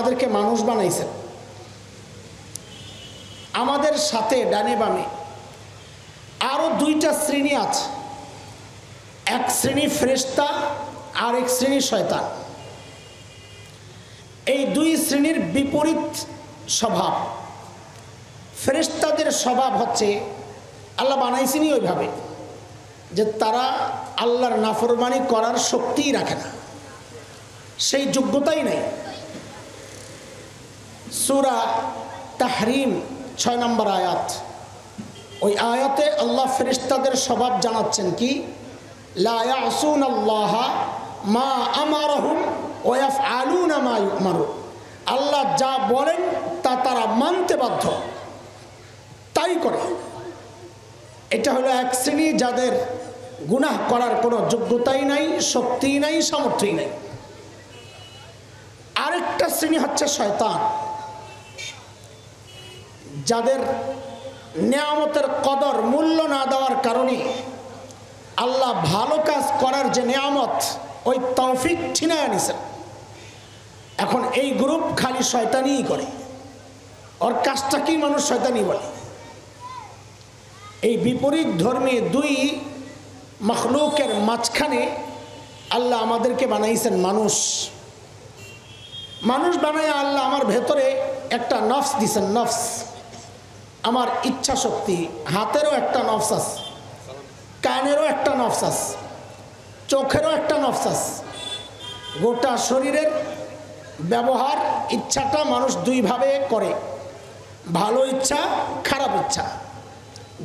আমাদেরকে মানুষ বানাইছেন। আমাদের সাথে ডানে বামে আরো দুইটা শ্রেণী আছে, এক শ্রেণী ফেরেশতা আর এক শ্রেণী শয়তান। এই দুই শ্রেণীর বিপরীত স্বভাব। ফেরেশতাদের স্বভাব হচ্ছে আল্লাহ বানাইছেনই ওইভাবে যে তারা আল্লাহর নাফরমানি করার শক্তিই রাখে না, সেই যোগ্যতাই নাই। সূরা তাহরিম 6 নম্বর আয়াত, ওই আয়াতে আল্লাহ ফেরেশতাদের স্বভাব জানাচ্ছেন কি, লা ইয়াসুনাল্লাহা মা আমারহুম ওয়া ইয়াফআলুনা মা ইউমারুন। আল্লাহ যা বলেন তা তারা মানতে বাধ্য, তাই করে। এটা হলো এক শ্রেণী যাদের গুনাহ করার কোনো যোগ্যতাই নাই, শক্তিই নাই, সামর্থ্যই নাই। আরেকটা শ্রেণী হচ্ছে শয়তান, যাদের নেয়ামতের কদর মূল্য না দেওয়ার কারণে আল্লাহ ভালো কাজ করার যে নেয়ামত ওই তৌফিক ছিনায় আনিছেন। এখন এই গ্রুপ খালি শয়তানিই করে, ওর কাজটাকেই মানুষ শয়তানি বলে। এই বিপরীত ধর্মী দুই মখলুকের মাঝখানে আল্লাহ আমাদেরকে বানাইছেন মানুষ। মানুষ বানায় আল্লাহ আমার ভেতরে একটা নফস দিছেন, নফস, আমার ইচ্ছা শক্তি। হাতেরও একটা নফস আছে, কানেরও একটা নফস আছে, চোখেরও একটা নফস আছে। গোটা শরীরের ব্যবহার ইচ্ছাটা মানুষ দুইভাবে করে, ভালো ইচ্ছা, খারাপ ইচ্ছা,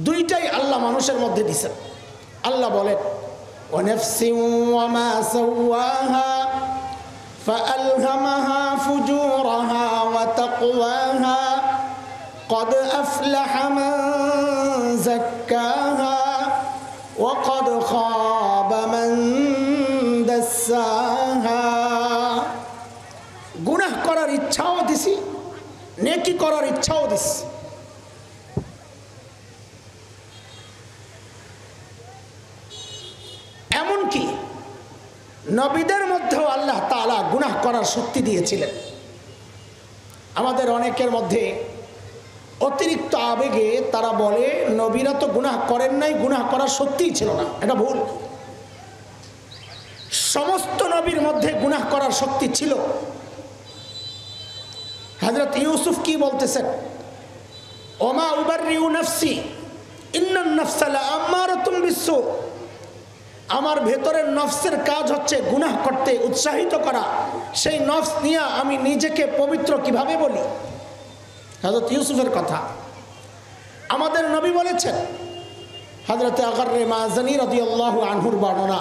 দুইটাই আল্লাহ মানুষের মধ্যে দিছেন। আল্লাহ বলেন ওয়ানাফসিন ওয়া মা সাওয়াহা ফাআলহামাহা ফুজুরাহা ওয়া তাকওয়াহা قد أفلح من زكاها وقد خاب من دساها। গুনাহ করার ইচ্ছাও দিছি, নেকি করার ইচ্ছাও দিছি। এমনকি নবীদের মধ্যেও আল্লাহ তাআলা গুনাহ করার শক্তি দিয়েছিলেন। আমাদের অনেকের মধ্যে অতিরিক্ত আবেগে তারা বলে নবীরা তো গুনাহ করেন নাই, গুনাহ করার শক্তিই ছিল না। এটা ভুল। সমস্ত নবীর মধ্যে গুনাহ করার শক্তি ছিল। হযরত ইউসুফ কি বলতেছেন, ওমা উবাররিউ নাফসি ইন্নান নাফসা লাআম্মারাতুম বিসসু। আমার ভেতরের নফসের কাজ হচ্ছে গুনাহ করতে উৎসাহিত করা। সেই নফস নিয়ে আমি নিজেকে পবিত্র কিভাবে বলি? হযরত ইউসুফের কথা আমাদের নবী বলেছেন। হযরত আগররে মাযানী রাদিয়াল্লাহু আনহুর বর্ণনা,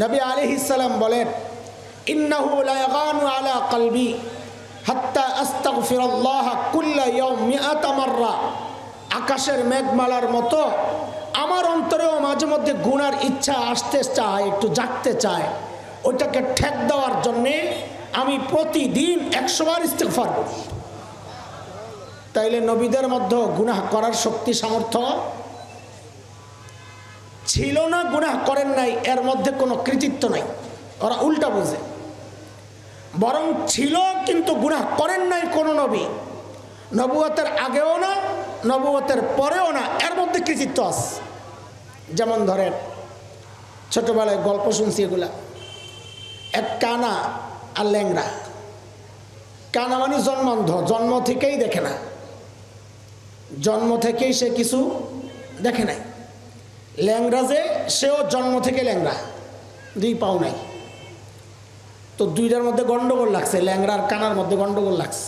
নবী আলাইহিস সালাম বলেন, ইন্নাহু লা ইয়াগানু আলা কলবি হাত্তা আস্তাগফিরাল্লাহ কুল্লা ইয়াউম মিআতা মাররা। আকাশের মেঘমালার মতো আমার অন্তরেও মাঝে মধ্যে গুনার ইচ্ছা আসতে চায়, একটু জাগতে চায়। ওইটাকে ঠেক দেওয়ার জন্যে আমি প্রতিদিন 100 বার ইস্তিগফার করি। তাইলে নবীদের মধ্যে গুনাহ করার শক্তি সামর্থ্য ছিল না, গুনাহ করেন নাই, এর মধ্যে কোনো কৃতিত্ব নাই। ওরা উল্টা বোঝে, বরং ছিল কিন্তু গুনাহ করেন নাই কোনো নবী, নবুয়তের আগেও না, নবুয়তের পরেও না, এর মধ্যে কৃতিত্ব আছে। যেমন ধরেন ছোটবেলায় গল্প শুনছি এগুলা, এক কানা আর ল্যাংড়া। কানা মানে জন্মান্ধ, জন্ম থেকেই দেখে না, জন্ম থেকেই সে কিছু দেখে নাই। ল্যাংড়া যে, সেও জন্ম থেকে ল্যাংড়া, 2 পাও নাই। তো দুইটার মধ্যে গন্ডগোল লাগছে, ল্যাংড়া আর কানার মধ্যে গন্ডগোল লাগছে।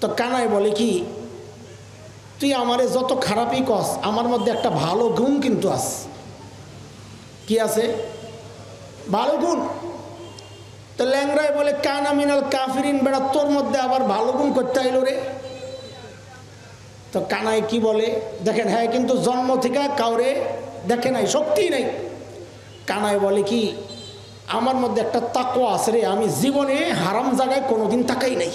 তো কানাই বলে কি, তুই আমারে যত খারাপই কস, আমার মধ্যে একটা ভালো গুণ কিন্তু আছে। কি আছে? ভালো গুণ। তো ল্যাংড়াই বলে, কানা মিনাল কাফিরিন, বেড়া তোর মধ্যে আবার ভালো গুণ করতে আইলো রে। তো কানাই কি বলে দেখেন, হ্যাঁ কিন্তু জন্ম থেকে কাউরে দেখে নাই, শক্তি নাই। কানাই বলে কি, আমার মধ্যে একটা তাকওয়া আছে রে, আমি জীবনে হারাম জায়গায় কোনোদিন তাকাই নাই।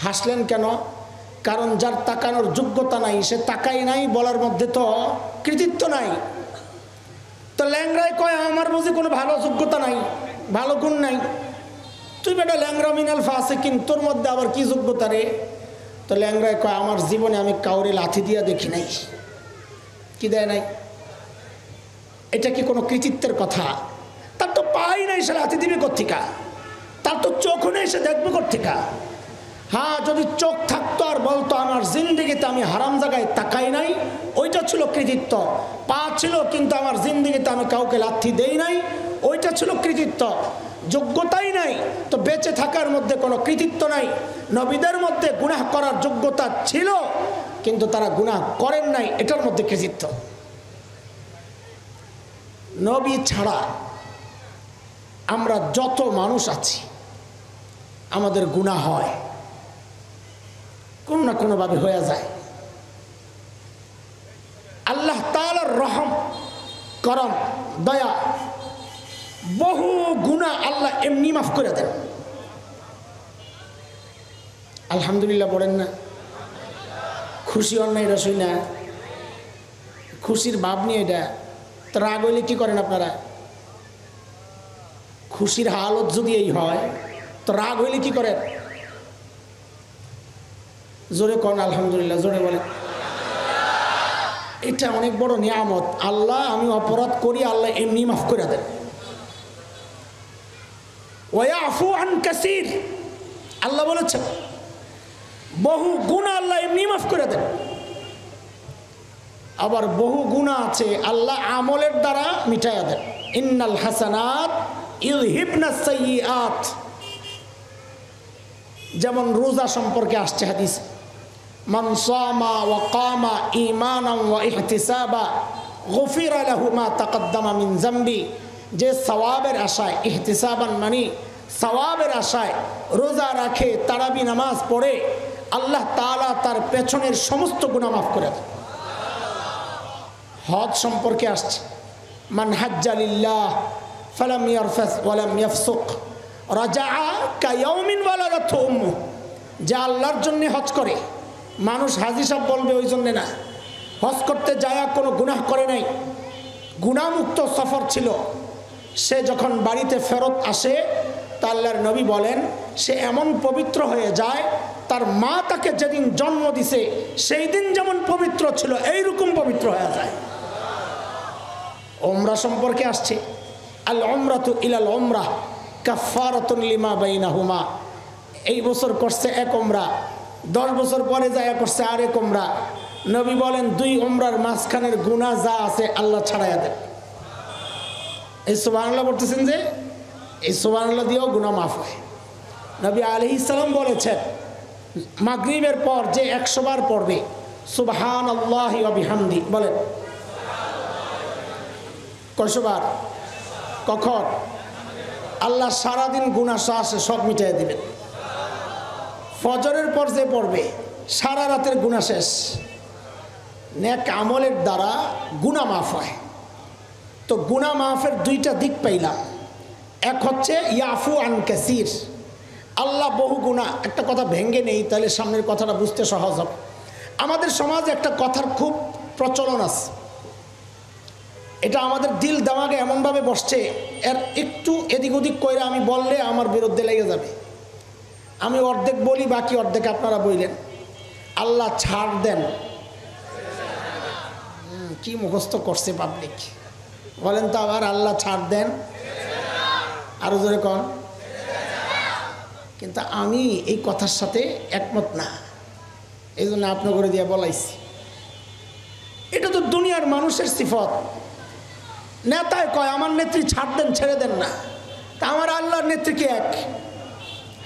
হাসলেন কেন? কারণ যার তাকানোর যোগ্যতা নাই সে তাকাই নাই বলার মধ্যে তো কৃতিত্ব নাই। তো ল্যাংড়ায় কয়, আমার বুঝি কোনো ভালো যোগ্যতা নাই, ভালো গুণ নাই। তুই বেটা ল্যাংরা মিনাল ফাসিকিন, তোর মধ্যে আবার কি যোগ্যতা রে? তো ল্যাংরায় কয়, আমার জীবনে আমি কাউরে লাথি দিয়া দেখি নাই। কি দেয় নাই? এটা কি কোনো কৃতিত্বের কথা? তার তো পাই নাই, সে লাথি দিবে কোত্থেকা? তার তো চোখ নেই, সে দেখবে কোত্থেকা? হ্যাঁ, যদি চোখ থাকতো আর বলতো আমার জিন্দিগিতে আমি হারাম জায়গায় তাকাই নাই, ওইটা ছিল কৃতিত্ব। পা ছিল কিন্তু আমার জিন্দিগিতে আমি কাউকে লাথি দেই নাই, ওইটা ছিল কৃতিত্ব। যোগ্যতাই নাই তো বেঁচে থাকার মধ্যে কোনো কৃতিত্ব নাই। নবীদের মধ্যে গুনাহ করার যোগ্যতা ছিল কিন্তু তারা গুনাহ করেন নাই, এটার মধ্যে কৃতিত্ব। নবী ছাড়া আমরা যত মানুষ আছি আমাদের গুনাহ হয়, কোনো না কোনোভাবে হয়ে যায়। আল্লাহ তাআলার রহম, করম, দয়া, বহু গুনাহ আল্লাহ এমনি মাফ করে দেন। আলহামদুলিল্লাহ পড়েন না? খুশি হন না এটা শুই না? খুশির ভাব নিয়ে এটা তো রাগ হইলে কি করেন আপনারা? খুশির হালত যদি এই হয় তো রাগ হইলে কি করেন? জোরে কন আলহামদুলিল্লাহ, জোরে বলেন। এটা অনেক বড় নিয়ামত। আল্লাহ, আমি অপরাধ করি, আল্লাহ এমনি মাফ করে দেন। ওয়াফু আন কাসীর, আল্লাহ বলেছেন বহু গুনাহ আল্লাহ এমনি মাফ করে দেন। আবার বহু গুনাহ আছে আল্লাহ আমলের দ্বারা মিটাইয়া দেন। ইন্নাল হাসানাত ইউযহিবনাস সাইয়্যাত, যেমন রোজা সম্পর্কে আসছে হাদিস, মান সামা ওয়া কামা ঈমানান ওয়া ইহতিসাবা গুফিরা লাহু মা তাকদ্দামা মিন যামবি। যে সওয়াবের আশায়, ইহতিসাবান মানে সওয়াবের আশায় রোজা রাখে, তারাবি নামাজ পড়ে, আল্লাহ তাআলা তার পেছনের সমস্ত গুনাহ মাফ করে দেন। হজ সম্পর্কে আসছে, মান হাজ্জা লিল্লাহ ফালাম ইয়ারফাস ওয়ালাম ইয়াফসুক রাজাআ কায়াউমিন ওয়ালাদাতহু উম্মুহু। যে আল্লাহর জন্য হজ করে, মানুষ হাজী সাহেব বলবে ওই জন্যে না, হজ করতে যায় কোনো গুনাহ করে নাই, গুনাহমুক্ত সফর ছিল। সে যখন বাড়িতে ফেরত আসে তা আল্লাহর নবী বলেন সে এমন পবিত্র হয়ে যায়, তার মা তাকে যেদিন জন্ম দিছে সেই দিন যেমন পবিত্র ছিল এইরকম পবিত্র হয়ে যায়। উমরা সম্পর্কে আসছে, আল উমরাতু ইলাল উমরাহ কাফারাতুন লিমা বাইনাহুমা। এই বছর করছে এক উমরা, 10 বছর পরে যায় করছে আরেক উমরা। নবী বলেন 2 উমরার মাঝখানের গুনাহ যা আছে আল্লাহ ছাড়াইয়া দেন। এই সুবহানাল্লাহ বলতেছেন যে এই সুবহানাল্লাহ দিয়েও গুনাহ মাফ হয়। নবী আলাইহিস সালাম বলেছেন মাগরিবের পর যে 100 বার পড়বে সুবহানাল্লাহি ওয়া বিহামদি, বলেন কয়শো বার? কখন? আল্লাহ সারাদিন গুনাহ আছে সব মিটাইয়া দিবেন। ফজরের পর যে পড়বে সারা রাতের গুনাহ শেষ। নেক আমলের দ্বারা গুনাহ মাফ হয়। তো গুনাহ মাফের 2টা দিক পাইলাম। এক হচ্ছে ইয়াফু আন কাসীর, আল্লাহ বহু গুনাহ। একটা কথা ভেঙ্গে নেই তাহলে সামনের কথাটা বুঝতে সহজ হবে। আমাদের সমাজে একটা কথার খুব প্রচলন আছে, এটা আমাদের দিল দামাগে এমনভাবে বসছে, এর একটু এদিক ওদিক কইরা আমি বললে আমার বিরুদ্ধে লেগে যাবে। আমি অর্ধেক বলি, বাকি অর্ধেক আপনারা বললেন। আল্লাহ ছাড় দেন, কি মুখস্থ করছে পাবলিক, বলেন তো আবার, আল্লাহ ছাড় দেন, আরো জোরে কন। কিন্তু আমি এই কথার সাথে একমত না, এই জন্য আপনার করে দিয়ে বলাইছি। এটা তো দুনিয়ার মানুষের সিফত। নেতায় কয় আমার নেত্রী ছাড় দেন, ছেড়ে দেন না, তা আমার আল্লাহর নেত্রী কি এক?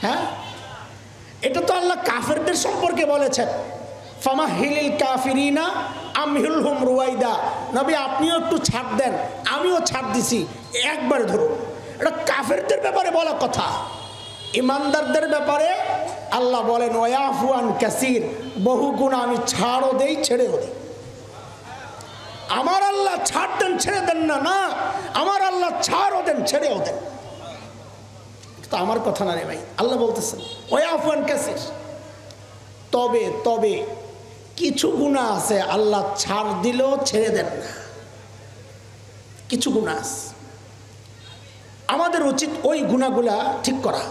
হ্যাঁ, এটা তো আল্লাহ কাফেরদের সম্পর্কে বলেছেন, ফামাহিলিল কাফিরিনা আমহিলহুম রুয়াইদা। নবী আপনিও একটু ছাড় দেন, আমিও ছাড় দিছি, একবারে ধরুন। এটা কাফেরদের ব্যাপারে বলা কথা। ইমানদারদের ব্যাপারে আল্লাহ বলেন ওয়াফু আন কাসীর, বহু গুনাহ আমি ছাড়ও দেই, ছেড়েও দিই। আমার আল্লাহ ছাড় দেন, ছেড়ে দেন না, না, আমার আল্লাহ ছাড়ও দেন, ছেড়েও দেন। তো আমার কথা না রে ভাই, আল্লাহ বলতেছেন ওয়াফু আন কাসীর। তবে তবে কিছু গুনাহ আছে আল্লাহ ছাড় দিলেও ছেড়ে দেন না, কিছু গুনাহ আছে। আমাদের উচিত ওই গুনাহগুলা ঠিক করা।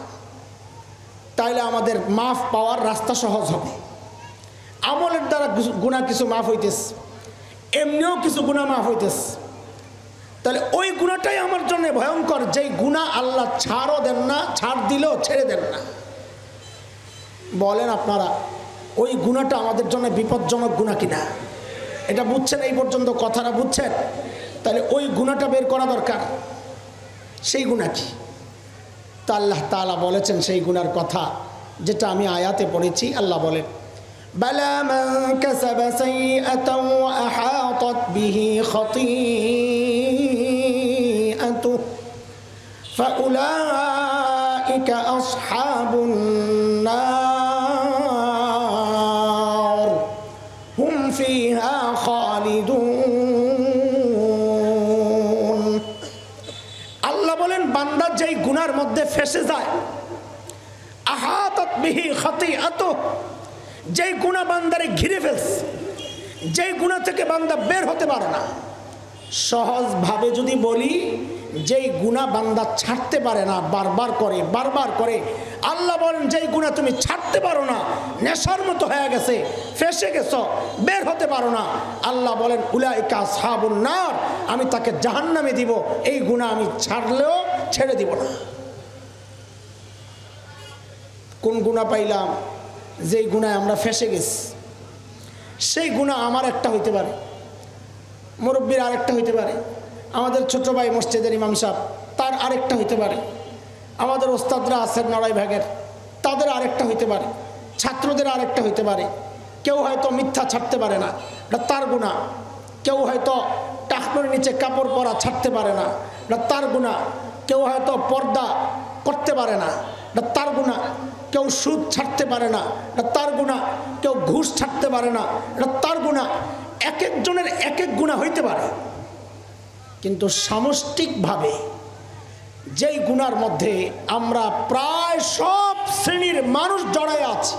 তাইলে আমাদের মাফ পাওয়ার রাস্তা সহজ হবে। আমলের দ্বারা গুনাহ কিছু মাফ হইতেছে, এমনিও কিছু গুনাহ মাফ হইতেছে। তাহলে ওই গুনাহটাই আমার জন্য ভয়ঙ্কর, যেই গুনাহ আল্লাহ ছাড়ও দেন না, ছাড় দিলেও ছেড়ে দেন না। বলেন আপনারা ওই গুনাহটা আমাদের জন্য বিপজ্জনক গুনাহ কিনা? এটা বুঝছেন? এই পর্যন্ত কথাটা বুঝছেন? তাহলে ওই গুনাহটা বের করা দরকার। সেই গুনাহ কি? তা আল্লাহ তাআলা বলেছেন সেই গুনার কথা, যেটা আমি আয়াতে পড়েছি। আল্লাহ বলেন, বালা মান কাসাবা সাইয়্যাতান ওয়া আহাতাত বিহি খাতিআতুহু ফাউলাইকা আসহাবুন নার হুম ফিহা খালিদুন। আল্লাহ বলেন, বান্দা যেই গুনার মধ্যে ফেসে যায়, আহাতাত বিহি খাতিআতুহু, যেই গুনাহ বান্দারে ঘিরে ফেলছে, যেই গুনাহ থেকে বান্দা বের হতে পারে না। সহজভাবে যদি বলি, যেই গুনাহ বান্দা ছাড়তে পারে না, বারবার করে। আল্লাহ বলেন যেই গুনাহ তুমি ছাড়তে পারো না, নেশার মতো হয়ে গেছে, ফেসে গেছো, বের হতে পারো না, আল্লাহ বলেন উলাইকা আসহাবুন নার, আমি তাকে জাহান্নামে দিব। এই গুনাহ আমি ছাড়লেও ছেড়ে দিব না। কোন গুনাহ পাইলাম? যেই গুনায় আমরা ফেসে গেছি। সেই গুনাহ আমার একটা হইতে পারে, মুরব্বীর আরেকটা হইতে পারে, আমাদের ছোট ভাই মসজিদের ইমাম সাহেব তার আরেকটা হইতে পারে, আমাদের ওস্তাদরা আছেন নড়াই ভাগের, তাদের আরেকটা হইতে পারে, ছাত্রদের আরেকটা হইতে পারে। কেউ হয়তো মিথ্যা ছাড়তে পারে না, এটা তার গুনাহ। কেউ হয়তো টাকনোর নিচে কাপড় পরা ছাড়তে পারে না, এটা তার গুনাহ। কেউ হয়তো পর্দা করতে পারে না, এটা তার গুনাহ। কেউ সুদ ছাড়তে পারে না, এটা তার গুনাহ। কেউ ঘুষ ছাড়তে পারে না, এটা তার গুনাহ। এক একজনের এক এক গুনাহ হইতে পারে, কিন্তু সামষ্টিকভাবে যেই গুনার মধ্যে আমরা প্রায় সব শ্রেণীর মানুষ জড়ায় আছে,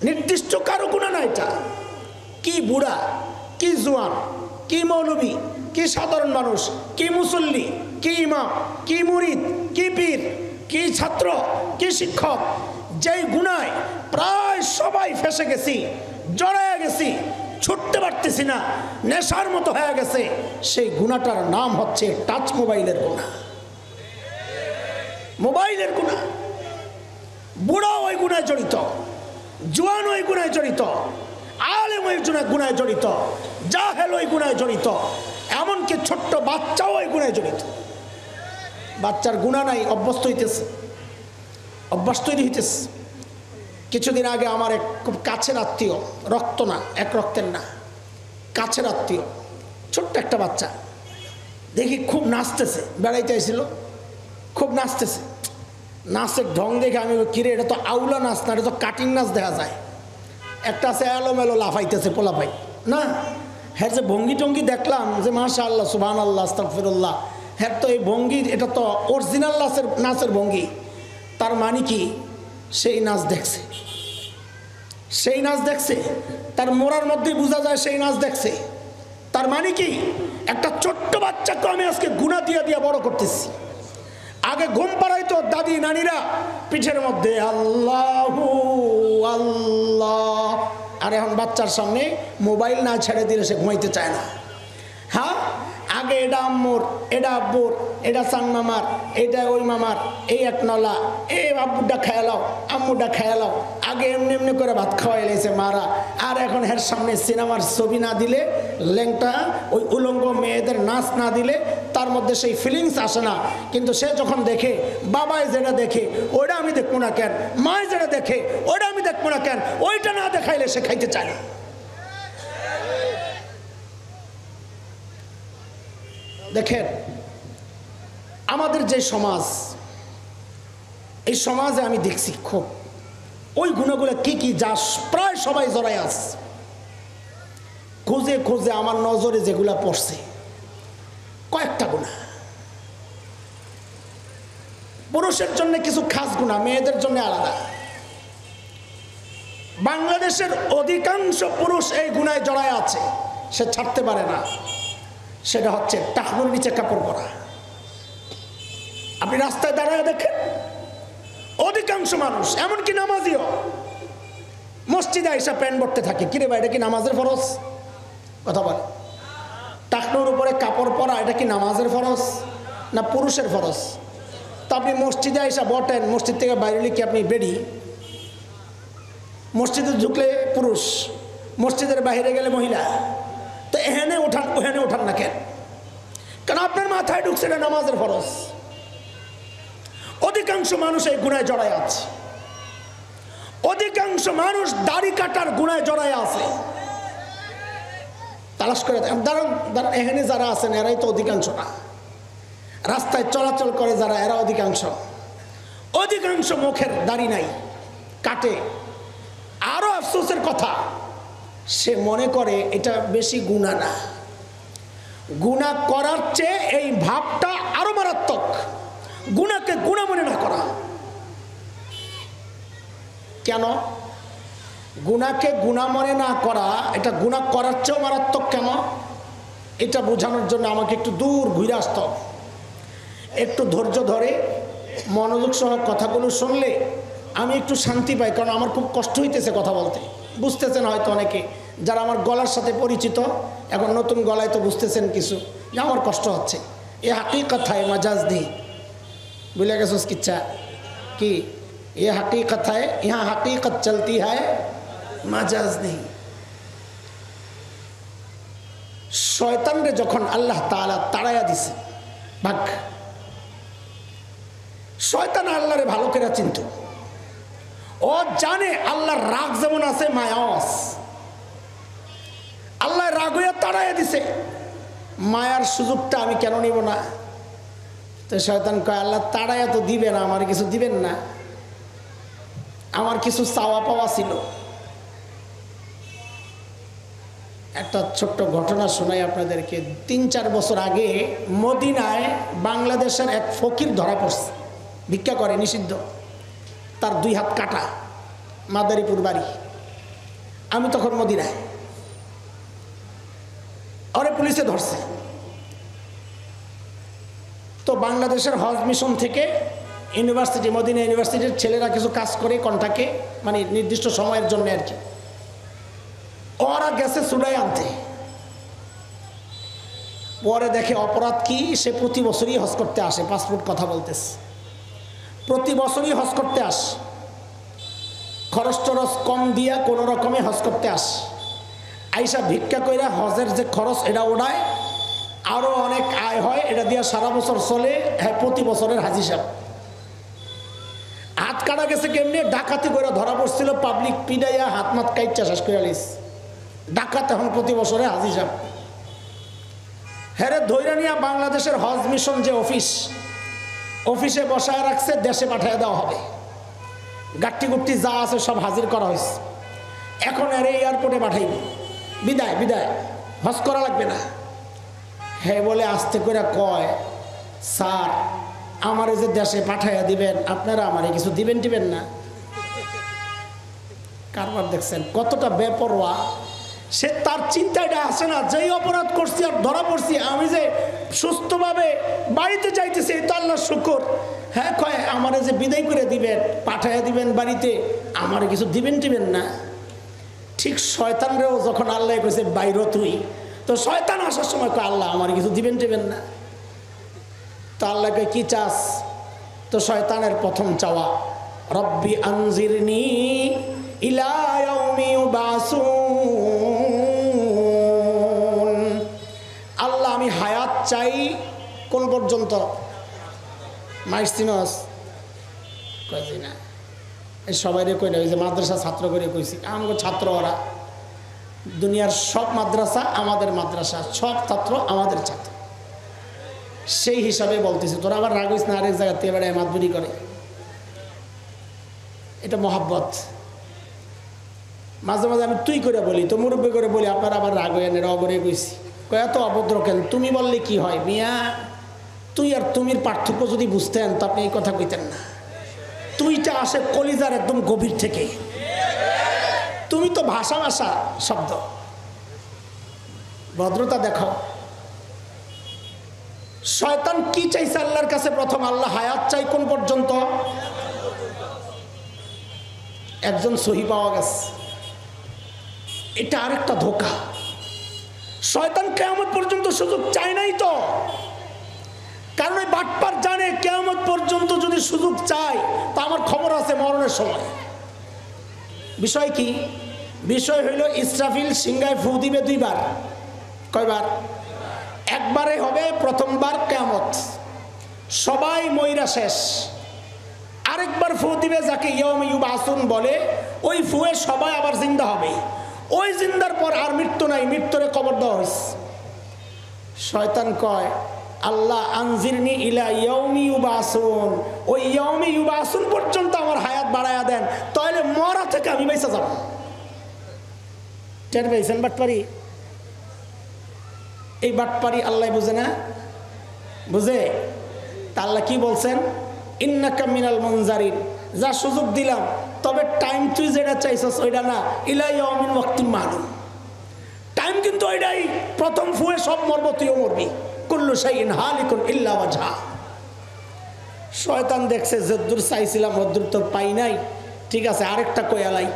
নির্দিষ্ট কারো গুনাহ না। এটা কি বুড়া, কি জোয়ান, কি মৌলবী, কি সাধারণ মানুষ, কি মুসল্লি, কি ইমাম, কি মুরিদ, কি পীর, কি ছাত্র, কি শিক্ষক, যেই গুনায় প্রায় সবাই ফেসে গেছি, জড়ায় গেছি, ছুটতে পারতেছি না, নেশার মতো হয়ে গেছে, সেই গুনাহটার নাম হচ্ছে টাচ মোবাইলের গুনাহ। মোবাইলের গুনাহ। বুড়া ওই গুনায় জড়িত, জোয়ান ওই গুনায় জড়িত, আলেম ওই গুনায় জড়িত, জাহেল ওই গুনায় জড়িত, এমনকি ছোট্ট বাচ্চাও ওই গুনায় জড়িত। বাচ্চার গুনাহ নাই, অভ্যস্ত হইতেছে, অভ্যাস তৈরি হইতেছে। কিছুদিন আগে আমার এক খুব কাছের আত্মীয়, রক্ত না, এক রক্তের না, কাছের আত্মীয়, ছোট্ট একটা বাচ্চা, দেখি খুব নাচতেছে, বেড়াইতে আসছিল, খুব নাচতেছে। নাচের ঢং দেখে আমি, কিরে এটা তো আউলা নাচ না, এটা তো কাটিং নাচ দেখা যায়। একটা আছে এলোমেলো লাফাইতেছে পোলাপাই না, হ্যাঁ যে ভঙ্গি টঙ্গি দেখলাম যে মাশাআল্লাহ সুবহানাল্লাহ আস্তাগফিরুল্লাহ, হ্যাঁ তো এই ভঙ্গি, এটা তো অরিজিনাল নাচের ভঙ্গি। তার মানে কি? সেই নাচ দেখছে, সেই নাচ দেখছে, তার মোড়ার মধ্যেই বোঝা যায় সেই নাচ দেখছে। তার মানে কি? একটা ছোট্ট বাচ্চাকে আমি আজকে গুনাহ দিয়ে দিয়ে বড় করতেছি। আগে ঘুম পাড়াইতো দাদি নানিরা পিঠের মধ্যে আল্লাহু আল্লাহ, আর এখন বাচ্চার সামনে মোবাইল না ছেড়ে দিলে সে ঘুমাইতে চায় না। হ্যাঁ, আগে এটা আম্মুর, এটা আব্বুর, এটা সান মামার, এটা ওই মামার, এই এক নলা, এই আব্বুরটা খেয়ালাও, আম্মুরটা খেয়ালাও। আগে এমনি এমনি করে ভাত খাওয়াই লেছে মারা। আর এখন এর সামনে সিনেমার ছবি না দিলে, ল্যাংটা ওই উলঙ্গ মেয়েদের নাচ না দিলে তার মধ্যে সেই ফিলিংস আসে না। কিন্তু সে যখন দেখে বাবাই যেটা দেখে ওইটা আমি দেখবো না কেন, মায় যেটা দেখে ওইটা আমি দেখবো না কেন, ওইটা না দেখাইলে সে খাইতে চায় না। দেখেন আমাদের যে সমাজ, এই সমাজে আমি দেখছি খুব ওই গুণাগুলো কি কি যা প্রায় সবাই জড়াই আছে। খুঁজে খুঁজে আমার নজরে যেগুলা পড়ছে কয়েকটা গুনাহ। পুরুষের জন্য কিছু খাস গুনাহ, মেয়েদের জন্য আলাদা। বাংলাদেশের অধিকাংশ পুরুষ এই গুনায় জড়ায় আছে, সে ছাড়তে পারে না। সেটা হচ্ছে টাকনোর নিচে কাপড় পরা। আপনি রাস্তায় দাঁড়ায় দেখেন অধিকাংশ মানুষ এমনকি নামাজিও মসজিদে আইসা প্যান্ট পরতে থাকে। কিরে ভাই, এটা কি নামাজের ফরজ? কথা বলে। টাকনোর উপরে কাপড় পরা এটা কি নামাজের ফরজ না পুরুষের ফরজ? তা আপনি মসজিদে আইসা বটেন, মসজিদ থেকে বাইরে কি আপনি বেরি? মসজিদে ঢুকলে পুরুষ, মসজিদের বাইরে গেলে মহিলা। তো এখানে ওঠান না কেন? কেন আপনার মাথায় ঢুকছে না নামাজের ফরজ। অধিকাংশ মানুষ এই গুনায় জড়ায় আছে, অধিকাংশ মানুষ দাড়ি কাটার গুনায় জড়ায় আছে। তালাশ করে দাঁড়ান, এখানে যারা আছেন এরাই তো অধিকাংশ না। রাস্তায় চলাচল করে যারা, এরা অধিকাংশ। অধিকাংশ মুখের দাড়ি নাই, কাটে। আরো আফসোসের কথা, সে মনে করে এটা বেশি গুনাহ না। গুনাহ করার চেয়ে এই ভাবটা আরো মারাত্মক, গুনাহকে গুনাহ মনে না করা। কেন? গুনাহকে গুনাহ মনে না করা এটা গুনাহ করার চেয়েও মারাত্মক কেন? এটা বোঝানোর জন্য আমাকে একটু দূর ঘুরে আসতে হবে। একটু ধৈর্য ধরে মনোযোগ সহ কথাগুলো শুনলে আমি একটু শান্তি পাই, কারণ আমার খুব কষ্ট হইতেছে কথা বলতে। বুঝতেছেন হয়তো অনেকে যারা আমার গলার সাথে পরিচিত, এখন নতুন গলায় তো বুঝতেছেন কিছু যে আমার কষ্ট হচ্ছে। এ হাকিকত হয় মাজাজ নেই, বুঝলে গেছোস কিচ্ছা কি? এ হাকিকত হয়, ইহা হাকিকত চলতি হয়, মাজাজ নেই। শয়তানরে যখন আল্লাহ তাআলা তাড়াইয়া দিছে, ভাগ। শয়তান আল্লাহরে ভালো করে চিনত। ও জানে আল্লাহর রাগ যেমন আছে মায়াও আছে। আল্লাহ রাগ হইয়া তাড়াইয়া দিছে, মায়ার সুযোগটা আমি কেন নিব না? তো শয়তান কয়, আল্লাহ তাড়াইয়া তো দিবে না, আমার কিছু দিবেন না? আমার কিছু চাওয়া পাওয়া ছিল। একটা ছোট্ট ঘটনা শোনাই আপনাদেরকে। 3-4 বছর আগে মদিনায় বাংলাদেশের এক ফকির ধরা পড়ছে, ভিক্ষা করে, নিষিদ্ধ। তার 2 হাত কাটা, মাদারীপুর বাড়ি। আমি তখন মদিনায়, ওরে পুলিশে ধরছে। তো বাংলাদেশের হজ মিশন থেকে ইউনিভার্সিটি, মদিনা ইউনিভার্সিটির ছেলেরা কিছু কাজ করে কন্ট্রাক্টে, মানে নির্দিষ্ট সময়ের জন্য আর কি। ওরা গেছে চুলাই আনতে, পরে দেখে অপরাধ কি, সে প্রতি বছরই হজ করতে আসে। পাসপোর্ট কথা বলতেছে, প্রতি বছরই হজ করতে আস, খরচ টরচ কম দিয়া কোনো রকমে হজ করতে আস। আইসা ভিক্ষা কইরা হজের যে খরচ এটা ওড়ায়, আরো অনেক আয় হয়, এটা দিয়া সারা বছর চলে। হ্যাঁ, প্রতি বছরের হাজি সাহেব। হাত কাটা গেছে কেমনি? ডাকাতি করে ধরা পড়ছিল, পাবলিক পিডাইয়া হাত মাত কাইটা শেষ করে আলিস। ডাকাত এখন প্রতি বছরে হাজি সাহেব। হ্যাঁ, ধৈর্য নিয়া বাংলাদেশের হজ মিশন যে অফিসে বসায় রাখছে, দেশে পাঠিয়ে দেওয়া হবে। গাট্টি গুট্টি যা আছে সব হাজির করা হয়েছে। এখন আর এয়ারপোর্টে পাঠাইবে, বিদায় বিদায়, হজ করা লাগবে না। হ্যাঁ বলে আস্তে করে কয়, স্যার আমারে যে দেশে পাঠাইয়া দিবেন, আপনারা আমারে কিছু দিবেন টিবেন না? কারবার দেখছেন কতটা বেপরোয়া সে। তার চিন্তাটা আসে না, যেই অপরাধ করছি আর ধরা পড়ছি, আমি যে সুস্থভাবে বাড়িতে যাইতেছি, এই তো আল্লাহর শুকর। হ্যাঁ কয়, আমারে যে বিদায় করে দিবেন, পাঠাইয়া দিবেন বাড়িতে, আমারে কিছু দিবেন টিবেন না? ঠিক শয়তানরেও যখন আল্লাহ কইছে বাইরো তুই, তো শয়তান আসার সময় কয়, আল্লাহ আমার কিছু দিবেন টিবেন না? তো আল্লাহকে কি চাস? তো শয়তানের প্রথম চাওয়া, রব্বি আনজিরনি ইলা ইয়াউমি ইউবাসুন। আল্লাহ আমি হায়াত চাই কোন পর্যন্ত? মাইসিনস কইছি না, এই সবাইরে কই না, ওই যে মাদ্রাসা ছাত্র করে কইছি, আমাকে ছাত্র ওরা। দুনিয়ার সব মাদ্রাসা আমাদের মাদ্রাসা, সব ছাত্র আমাদের ছাত্র, সেই হিসাবে বলতেছে। তোরা আবার রাগ হইস না, আরেক জায়গাতে এবারে মাতবুরি করে, এটা মহাব্বত। মাঝে মাঝে আমি তুই করে বলি, তো মুরব্বী করে বলি, আপনার আবার রাগ হয়ে নেই, রবরে কইছি। এত অভদ্র কেন? তুমি বললে কি হয় মিয়া? তুই আর তুমির পার্থক্য যদি বুঝতেন তো আপনি এই কথা কইতেন না। তুইটা আসে কলিজার একদম গভীর থেকে, তুমি তো ভাষা ভাষা শব্দ। ভদ্রতা দেখো। শয়তান কি চাইছে আল্লাহর কাছে? প্রথম আল্লাহ হায়াত চাই কোন পর্যন্ত? একজন সহি পাওয়া গেছে। এটা আরেকটা ধোঁকা। শয়তান কিয়ামত পর্যন্ত সুযোগ চায় নাই তো, কারণ ওই বাটপার জানে কিয়ামত পর্যন্ত যদি সুযোগ চায় তা আমার খবর আছে মরণের সময়। বিষয় কি? বিষয় হইল ইসরাফিল সিংহায় ফু দিবে দুইবার। কয়বার? একবারে হবে, প্রথমবার কিয়ামত, সবাই মইরা শেষ। আরেকবার ফু দিবে যাকে ইয়াউম ইউবাসুন বলে, ওই ফুয়ে সবাই আবার জিন্দা হবে। ওই জিন্দার পর আর মৃত্যু নাই, মৃত্যুরে কবর দেওয়া হয়েছে। শয়তান কয় আল্লাহ আনজিরনি ইলা ইয়াউমি ইউবাসুন, ওই ইয়াউমি ইউবাসুন পর্যন্ত আমার হায়াত বাড়ায়া দেন, তাহলে মরা থেকে আমি বেঁচে যাব। টের পেয়েছেন বাটপারি? এই বাটপারি আল্লাহ বুঝে না? বুঝে? তা আল্লাহ কি বলছেন? ইন্নাকা মিনাল মুনজারিন, যা সুযোগ দিলাম, তবে টাইম তুই যেটা চাইছস ওইটা না, ইলা ইয়াউমিন ওয়াক্তিন মালুম। টাইম কিন্তু ওইটাই, প্রথম ফুয়ে সব মরব, তুইও মরবি। কুল্লু শাইইন হালিকুন ইল্লা ওয়াজহা। শয়তান দেখছে যদ্দূর চাইছিলাম অদ্দূর তো পাই নাই, ঠিক আছে আরেকটা কয়ালাই,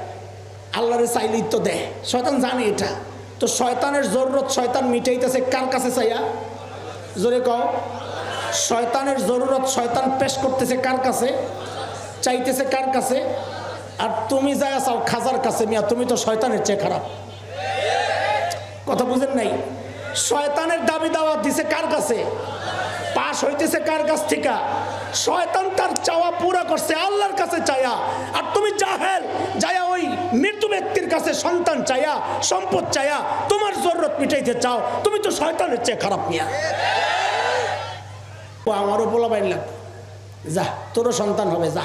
আল্লাহরে চাইলেই তো দেয়। শয়তান জানে এটা। তো শয়তানের জরুরত শয়তান মিটাইতেছে কার কাছে চাইয়া? জোরে কও। শয়তানের জরুরত শয়তান পেশ করতেছে কার কাছে? চাইতেছে কার কাছে? আর তুমি যায় চাও খাজার কাছে। মিয়া তুমি তো শয়তানের চেয়ে খারাপ। কথা বুঝেন নাই? শয়তানের দাবি দাওয়া দিছে কার কাছে? পাশ হইতেছে কার কাছ থেকে? শয়তান তার চাওয়া পুরা করছে আল্লাহর কাছে চাইয়া। আর তুমি জাহেল যায়া ওই মৃত্যু ব্যক্তির কাছে সন্তান চাইয়া, সম্পদ চাইয়া তোমার জরুরত মিটাইতে চাও, তুমি তো শয়তানের চেয়ে খারাপ। মিয়া ও আমারও বলা বাইন লাগবে, যা তোরও সন্তান হবে, যা।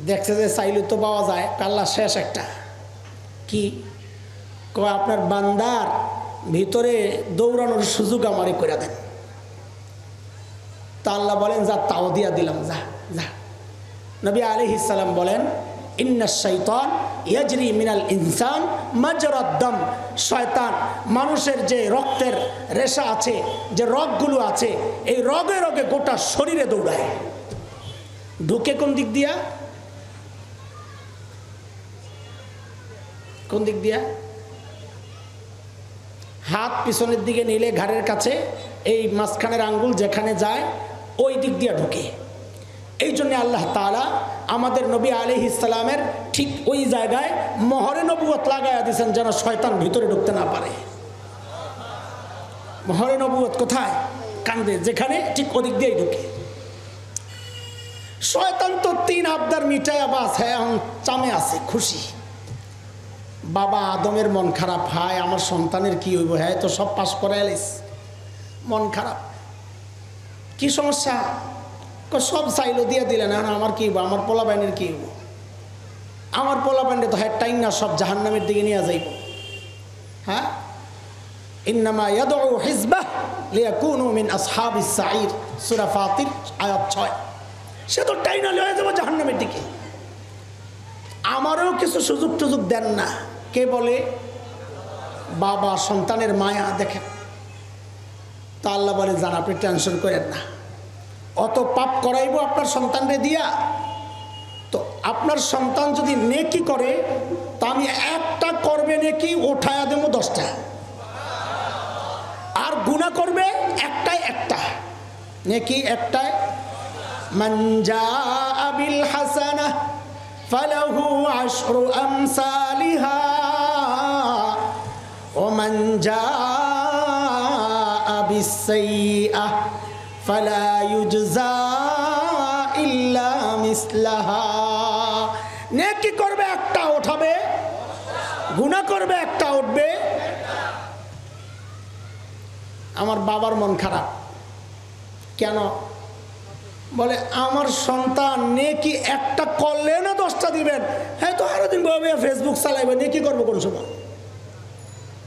দেখছে যে চাইলে তো পাওয়া যায়। আল্লাহ শেষ একটা কি কয়, আপনার বান্দার ভিতরে দৌড়ানোর সুযোগ আমারে করে দেন। তা আল্লাহ বলেন যা, তাও দিয়া দিলাম, যা যা। নবী আলাইহিস সালাম বলেন ইন্নাশ শাইতান ইয়াজরি মিনাল ইনসান মাজরাদ দাম। শয়তান মানুষের যে রক্তের রেশা আছে, যে রগগুলো আছে, এই রগে রগে গোটা শরীরে দৌড়ায়। ঢুকে কোন দিক দিয়া? কোন দিক দিয়া? হাত পিছনের দিকে নিলে ঘাড়ের কাছে, এই মাঝখানের আঙ্গুল যেখানে যায় ওই দিক দিয়া ঢুকে। এই জন্য আল্লাহ তাআলা আমাদের নবী আলাইহিস সালামের ঠিক ওই জায়গায় মোহরে নবুয়ত লাগাইয়া দিয়েছেন যেন শয়তান ভিতরে ঢুকতে না পারে। মোহরে নবুয়ত কোথায়? কান্দে যেখানে, ঠিক ওদিক দিয়েই ঢুকে। শয়তান তো 3 আবদার মিটায়া বাস, হ্যাঁ এখন চামে আছে, খুশি। বাবা আদমের মন খারাপ, হায় আমার সন্তানের কি হইব, হ্যাঁ তো সব পাস করে এলিস, মন খারাপ। কি সমস্যা? সব চাইলো দিয়ে দিলেন, না আমার কি হইব, আমার পোলা বাইনের কি হইব, আমার পোলা বাইনে তো হ্যাঁ টাইম না, সব জাহান্নামের দিকে নিয়ে যাইব। হ্যাঁ, ইন্নামা ইয়াদউ হিজবাহ লিয়াকুনু মিন আসহাবিস সাঈর, সূরা ফাতির আয়াত 6। সে তো টাইম না লয়ে যাবো জাহান্নামের দিকে। আমারও কিছু সুযোগ টুযোগ দেন না। কে বলে? বাবা সন্তানের মায়া দেখেন। তা আল্লাহ বলে জান আপনি টেনশন করেন না, অত পাপ করাইব আপনার সন্তানরে দিয়া, তো আপনার সন্তান যদি নেকি করে তা আমি একটা করবে নেকি উঠায়া দেবো 10টা, আর গুনাহ করবে একটাই, একটা নেকি একটাই। মান জাআ বিল হাসানাহ ফালাহু আশরু আমসালিহা ওয়া মান জাআ বিস সাইয়্যাহ ফালা ইউজজা ইল্লা মিসলাহা। নেকি করবে একটা উঠাবে, গুনাহ করবে একটা উঠবে। আমার বাবার মন খারাপ কেন? বলে আমার সন্তান নেকি একটা করলে না 10টা দিবেন, হ্যাঁ তো আরো দিন ভাবে ফেসবুক চালাইবে, নেকি করবো কোন সময়?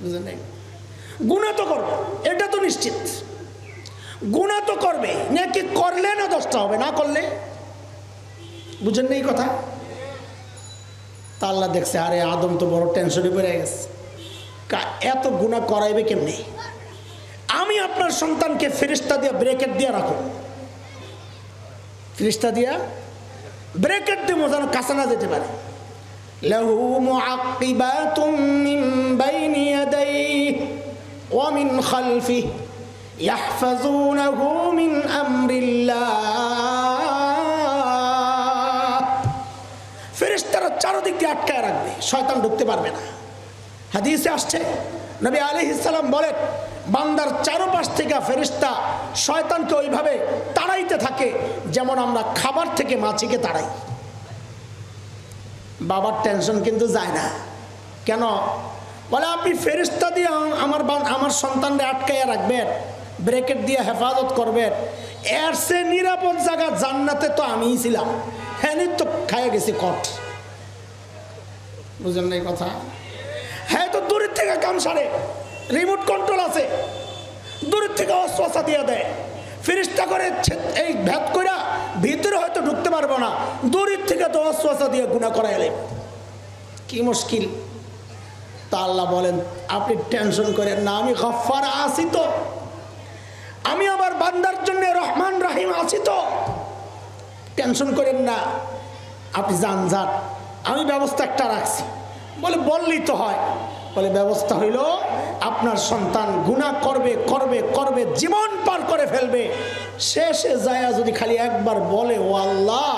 বুঝলেন নাই? গুনাহ তো করবে, এটা তো নিশ্চিত। গুনাহ তো করবে, নেকি করলে না 10টা হবে, না করলে। বুঝেন না এই কথা? তা আল্লাহ দেখছে আরে আদম তো বড় টেনশনে পড়ে গেছে, এত গুনাহ করাইবে কেমনে? আমি আপনার সন্তানকে ফেরেশতা দিয়ে ব্রেকেট দিয়ে রাখো, ফেরেশতা দিয়া ব্রেকেট দেবো যেন কাছে না যেতে পারে। লাহু মুআক্কিবাতুম মিন বাইনি ইয়াদাইহি ওয়া মিন খালফিহি ইয়াহফাযুনাহু মিন আমরিল্লাহ। ফেরেশতারা চারদিক দিয়ে আটকায় রাখবে, শয়তান ঢুকতে পারবে না। হাদিসে আসছে নবী আলাইহিস সালাম বলেন, বান্দার চারপাশ থেকে ফেরেশতা শয়তানকে ওইভাবে তাড়াইতে থাকে যেমন আমরা খাবার থেকে মাছিকে তাড়াই। বাবার টেনশন কিন্তু যায় না। কেন? বলে আপনি ফেরেশতা দিয়ে আমার সন্তানকে আটকাইয়া রাখবেন, ব্রেকেট দিয়ে হেফাজত করবেন, এর সে নিরাপদ জায়গা জান্নাতে তো আমিই ছিলাম, হ্যাঁ তো খাইয়ে গেছি কট। বুঝেন না এই কথা? হ্যাঁ তো দূরের থেকে কাম সারে, রিমোট কন্ট্রোল আছে, দূরের থেকে অশ্বাসা দিয়ে দেয়, ফেরেশতা করে এই ভেদ করে ভিতরে হয়তো ঢুকতে পারবো না, দূরের থেকে তো অশ্বাসা দিয়ে গুনাহ করাই এলে। কি মুশকিল! তা আল্লাহ বলেন আপনি টেনশন করেন না, আমি গফফার আছি তো, আমি আমার বান্দার জন্য রহমান রাহিম আছি তো, টেনশন করেন না, আপনি যান, আমি ব্যবস্থা একটা রাখছি। বলে বললেই তো হয়। বলে ব্যবস্থা হইল আপনার সন্তান গুনাহ করবে করবে করবে, জীবন পার করে ফেলবে, শেষে যায় যদি খালি একবার বলে, ও আল্লাহ,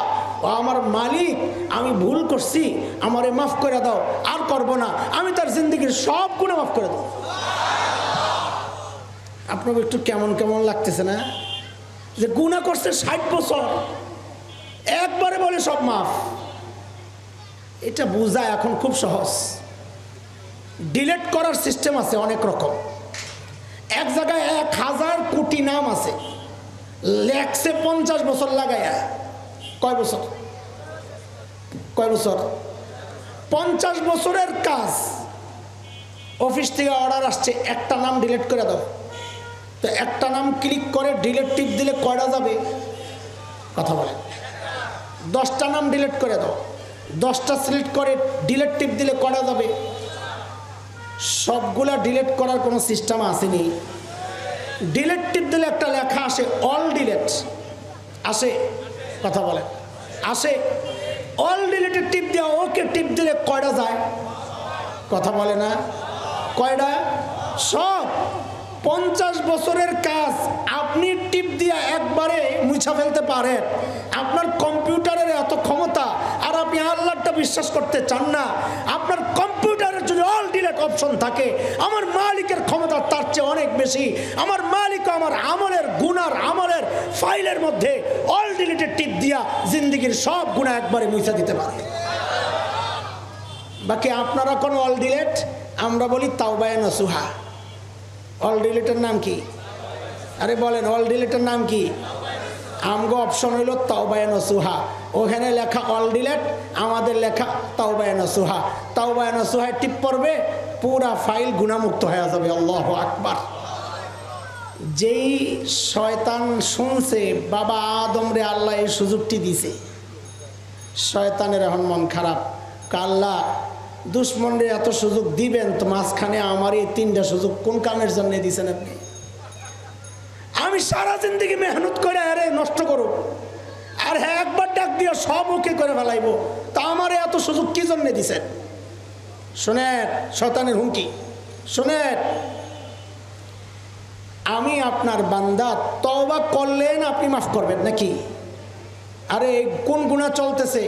ও আমার মালিক, আমি ভুল করছি, আমারে মাফ করে দাও, আর করব না, আমি তার জিন্দগির সব গুনাহ মাফ করে দেব। আপনার একটু কেমন কেমন লাগতেছে না যে গুনাহ করছে 60 বছর, একবারে বলে সব মাফ? এটা বোঝা এখন খুব সহজ। ডিলিট করার সিস্টেম আছে অনেক রকম। এক জায়গায় 1000 কোটি নাম আছে, লেখছে 50 বছর লাগাইয়া। কয় বছর? 50 বছরের কাজ। অফিস থেকে অর্ডার আসছে একটা নাম ডিলিট করে দাও, তো একটা নাম ক্লিক করে ডিলিট টিপ দিলে কয়টা যাবে? কথা বলেন। 10টা নাম ডিলিট করে দাও, 10টা সিলেক্ট করে ডিলিট টিপ দিলে কয়টা যাবে? সবগুলা ডিলিট করার কোনো সিস্টেম আসেনি। ডিলিট টিপ দিলে একটা লেখা আসে, অল ডিলিট আসে। কথা বলে আসে। অল ডিলিটে টিপ দেওয়া, ওকে টিপ দিলে কয়টা যায়? কথা বলে না? কয়টা? সব। 50 বছরের কাজ আপনি টিপ দিয়ে একবারে মুছা ফেলতে পারেন। আপনার কম্পিউটারের এত ক্ষমতা, আর আপনি আল্লাহটা বিশ্বাস করতে চান না। আপনার কম্পিউটারের যদি অল ডিলিট অপশন থাকে, আমার মালিকের ক্ষমতা তার চেয়ে অনেক বেশি। আমার মালিক আমার আমলের গুনার আমলের ফাইলের মধ্যে অল ডিলিটে টিপ দিয়া জিন্দগির সব গুনাহ একবারে মুছা দিতে পারে। বাকি আপনারা কোন অল ডিলিট? আমরা বলি তাওবায়ে নসুহা। অল ডিলিটের নাম কি? আরে বলেন, অল ডিলিটের নাম কি? আমগো অপশন হইল তাওবায়ে নসুহা। ওখানে লেখা অল ডিলিট, আমাদের লেখা তাওবায়ে নসুহা। তাওবায়ে নসুহায় টিপ পড়বে, পুরা ফাইল গুনাহমুক্ত হয়ে যাবে। আল্লাহু আকবার। যেই শয়তান শুনছে বাবা আদম রে আল্লাহ এই সুযোগটি দিছে, শয়তানের এখন মন খারাপ। আল্লাহ দুশ্মনরে এত সুযোগ দিবেন, তো মাঝখানে আমার এই 3টা সুযোগ কোন কামের জন্য দিয়েছেন আপনি? আমি সারা জিন্দগি মেহনত করে আরে নষ্ট করো, আর হ্যাঁ একবার ডাক দিয়ে সব ওকে করে ফেলাইবো, তা আমার এত সুযোগ কি জন্য দিছেন? শোনেন শয়তানের হুমকি, শোনেন, আমি আপনার বান্দা, তওবা করলেন আপনি মাফ করবেন নাকি? আরে কোন গুনাহ চলতেছে,